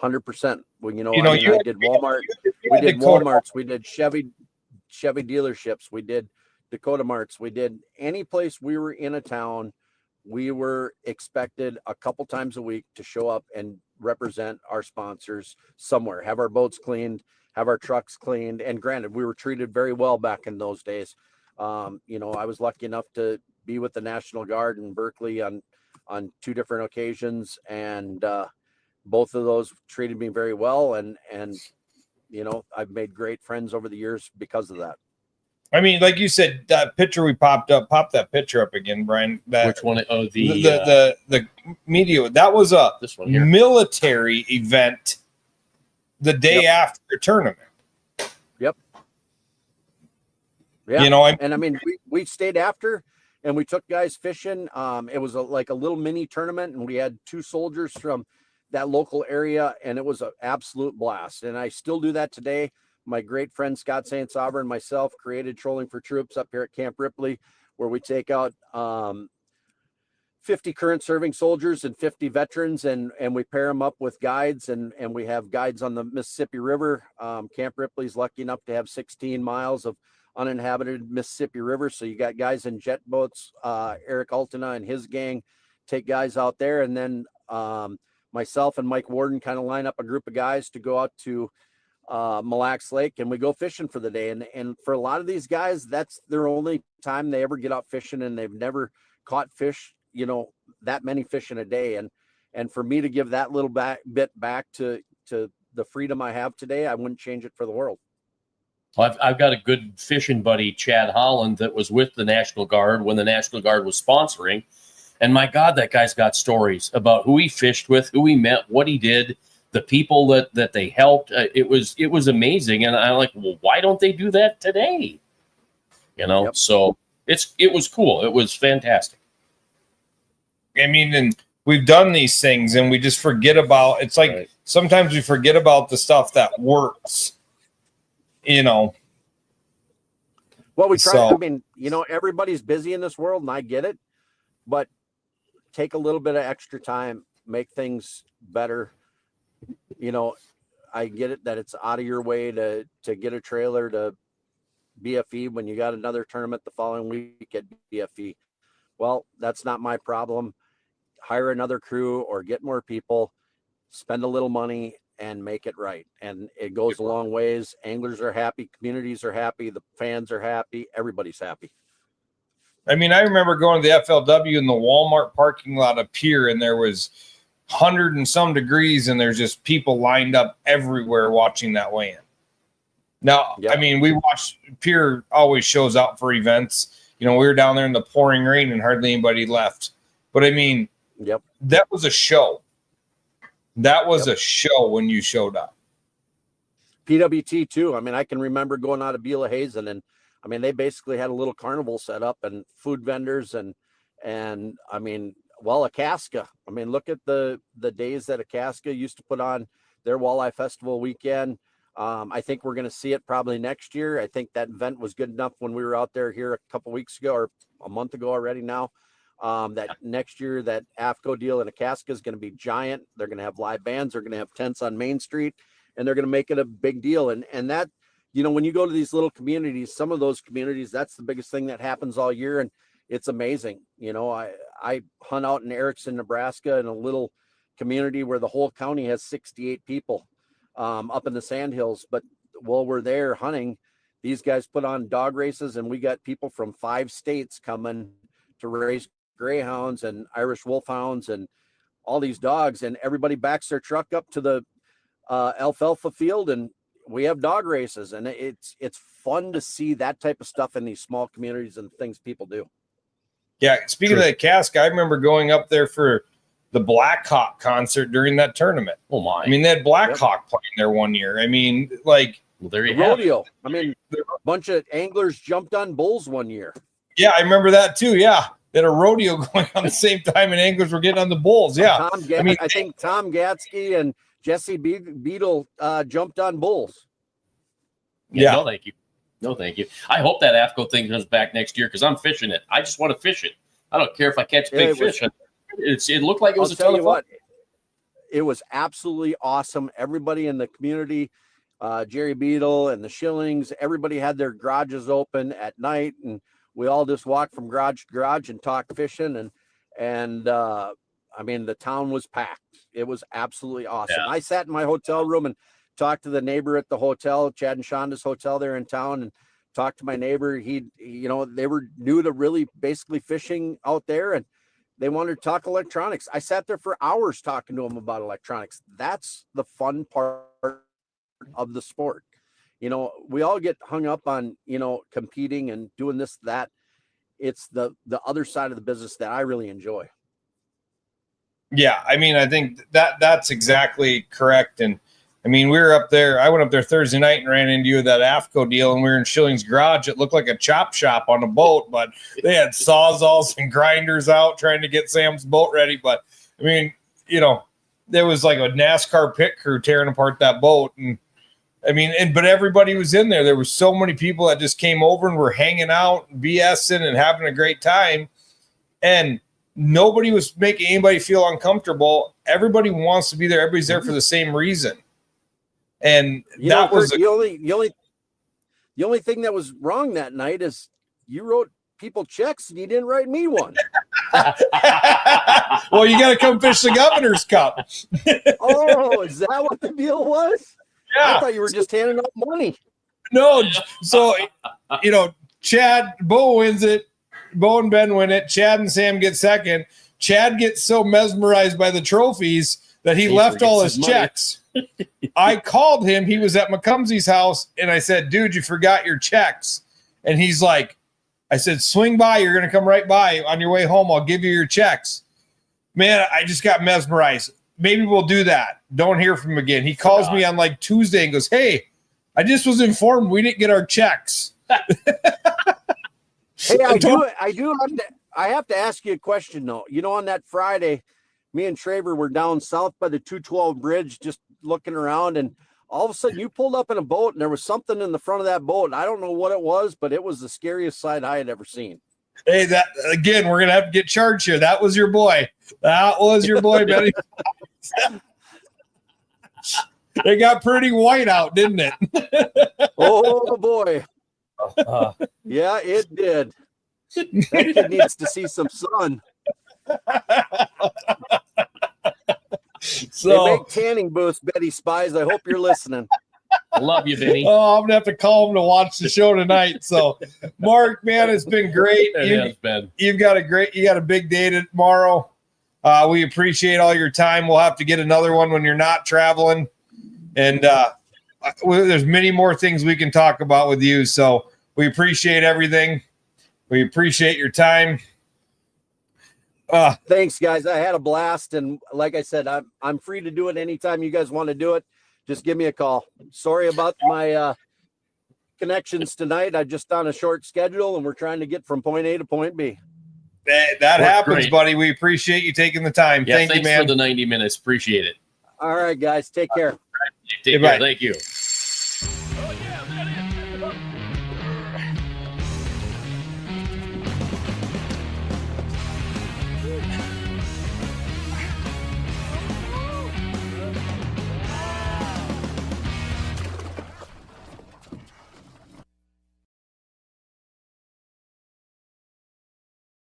100%. Well, I did Walmart. We did Walmarts. We did Chevy dealerships. We did Dakota Marts. We did any place we were in a town. We were expected a couple times a week to show up and represent our sponsors somewhere, have our boats cleaned, have our trucks cleaned. And granted, we were treated very well back in those days. I was lucky enough to be with the National Guard in Berkeley on on 2 different occasions, and both of those treated me very well, and I've made great friends over the years because of that. I mean, like you said, that picture we pop that picture up again, Brian. Which one? Oh, the media. That was a this one here. Military event the day after the tournament. Yep. Yeah. And I mean, we stayed after, and we took guys fishing. It was like a little mini tournament, and we had 2 soldiers from that local area, and it was an absolute blast. And I still do that today. My great friend Scott St. Sauber and myself created Trolling for Troops up here at Camp Ripley, where we take out 50 current serving soldiers and 50 veterans, and we pair them up with guides, and we have guides on the Mississippi River. Camp Ripley's lucky enough to have 16 miles of uninhabited Mississippi River. So you got guys in jet boats. Eric Altena and his gang take guys out there, and then myself and Mike Warden kind of line up a group of guys to go out to Mille Lacs Lake, and we go fishing for the day. And for a lot of these guys, that's their only time they ever get out fishing, and they've never caught fish, that many fish in a day. And for me to give that little bit back to the freedom I have today, I wouldn't change it for the world. Well, I've got a good fishing buddy, Chad Holland, that was with the National Guard when the National Guard was sponsoring. And my God, that guy's got stories about who he fished with, who he met, what he did, the people that they helped. It was amazing. And I'm like, well, why don't they do that today? Yep. So it was cool. It was fantastic. I mean, and we've done these things and we just forget about, it's like right. Sometimes we forget about the stuff that works, Well, we try. I mean, everybody's busy in this world, and I get it, but take a little bit of extra time, make things better. I get it that it's out of your way to get a trailer to BFE when you got another tournament the following week at BFE. Well, that's not my problem. Hire another crew or get more people, spend a little money, and make it right. And it goes a long ways. Anglers are happy, communities are happy, the fans are happy, everybody's happy. I mean, I remember going to the FLW in the Walmart parking lot up here, and there was 100 and some degrees, and there's just people lined up everywhere watching that weigh-in. Now, I mean, we watch, Pier always shows out for events. We were down there in the pouring rain and hardly anybody left. But I mean, that was a show. That was a show when you showed up. PWT too. I mean, I can remember going out of Beulah Hazen, and I mean, they basically had a little carnival set up and food vendors and I mean, Akaska. I mean, look at the days that Akaska used to put on their Walleye Festival weekend. I think we're going to see it probably next year. I think that event was good enough when we were out there here a couple weeks ago or a month ago already now. That next year, that AFCO deal in Akaska is going to be giant. They're going to have live bands. They're going to have tents on Main Street, and they're going to make it a big deal. And that, when you go to these little communities, some of those communities, that's the biggest thing that happens all year. And it's amazing. I hunt out in Erickson, Nebraska, in a little community where the whole county has 68 people up in the Sandhills. But while we're there hunting, these guys put on dog races, and we got people from 5 states coming to race greyhounds and Irish wolfhounds and all these dogs, and everybody backs their truck up to the alfalfa field, and we have dog races, and it's fun to see that type of stuff in these small communities and things people do. Yeah, speaking of the cask, I remember going up there for the Blackhawk concert during that tournament. Oh my! I mean, they had Blackhawk playing there one year. I mean, like there you rodeo. Have it. I mean, a bunch of anglers jumped on bulls one year. Yeah, I remember that too. Yeah, they had a rodeo going on the same time, and anglers were getting on the bulls. Yeah, I think Tom Gatsky and Jesse Beadle jumped on bulls. Yeah, no, thank you. No, thank you. I hope that AFCO thing comes back next year because I'm fishing it. I just want to fish it. I don't care if I catch big fish. It looked like it was a ton of fun. It was absolutely awesome. Everybody in the community, Jerry Beadle and the Shillings, everybody had their garages open at night, and we all just walked from garage to garage and talked fishing. And I mean, the town was packed. It was absolutely awesome. Yeah. I sat in my hotel room and talked to the neighbor at the hotel, Chad and Shonda's hotel there in town, and talked to my neighbor. They were new to really basically fishing out there, and They wanted to talk electronics. I sat there for hours talking to them about electronics. That's the fun part of the sport. You know, we all get hung up on, you know, competing and doing this, that. It's the other side of the business that I really enjoy. Yeah, I mean, I think that's exactly correct. And I mean, we were up there. I went up there Thursday night and ran into you with that AFCO deal, and we were in Schilling's garage. It looked like a chop shop on a boat, but they had sawzalls and grinders out trying to get Sam's boat ready. But I mean, you know, there was like a NASCAR pit crew tearing apart that boat, and I mean, but everybody was in there. There were so many people that just came over and were hanging out, BSing, and having a great time, and nobody was making anybody feel uncomfortable. Everybody wants to be there. Everybody's there for the same reason. And that was the only thing that was wrong that night is you wrote people checks and you didn't write me one. Well, you got to come fish the Governor's Cup. Oh, is that what the deal was? Yeah. I thought you were just handing out money. No, so you know, Bo wins it. Bo and Ben win it. Chad and Sam get second. Chad gets so mesmerized by the trophies that he left all his checks. I called him. He was at McCumsey's house, and I said, dude, you forgot your checks. And he's like, I said, swing by. You're going to come right by on your way home. I'll give you your checks. Man, I just got mesmerized. Maybe we'll do that. Don't hear from him again. He calls me on like Tuesday and goes, hey, I just was informed we didn't get our checks. Hey, I have to ask you a question though. You know, on that Friday, me and Traver were down south by the 212 bridge, just looking around, and all of a sudden you pulled up in a boat and there was something in the front of that boat. I don't know what it was, but it was the scariest sight I had ever seen. Hey, that again, we're gonna have to get charged here. That was your boy. That was your boy, Benny. It got pretty white out, didn't it? Oh boy. Yeah, it did. That kid needs to see some sun. So they make tanning booths, Betty Spies. I hope you're listening. I love you, Benny. Oh, I'm gonna have to call him to watch the show tonight. So, Mark, man, it's been great. You've got a big day tomorrow. We appreciate all your time. We'll have to get another one when you're not traveling, and there's many more things we can talk about with you. So we appreciate everything. We appreciate your time. Thanks, guys. I had a blast, and like I said, I'm free to do it anytime you guys want to do it. Just give me a call. Sorry about my connections tonight. I just on a short schedule, and we're trying to get from point A to point B. That happens, great, buddy. We appreciate you taking the time. Yeah, Thank you, man. Thanks for the 90 minutes. Appreciate it. All right, guys. Take care. Take care. Thank you.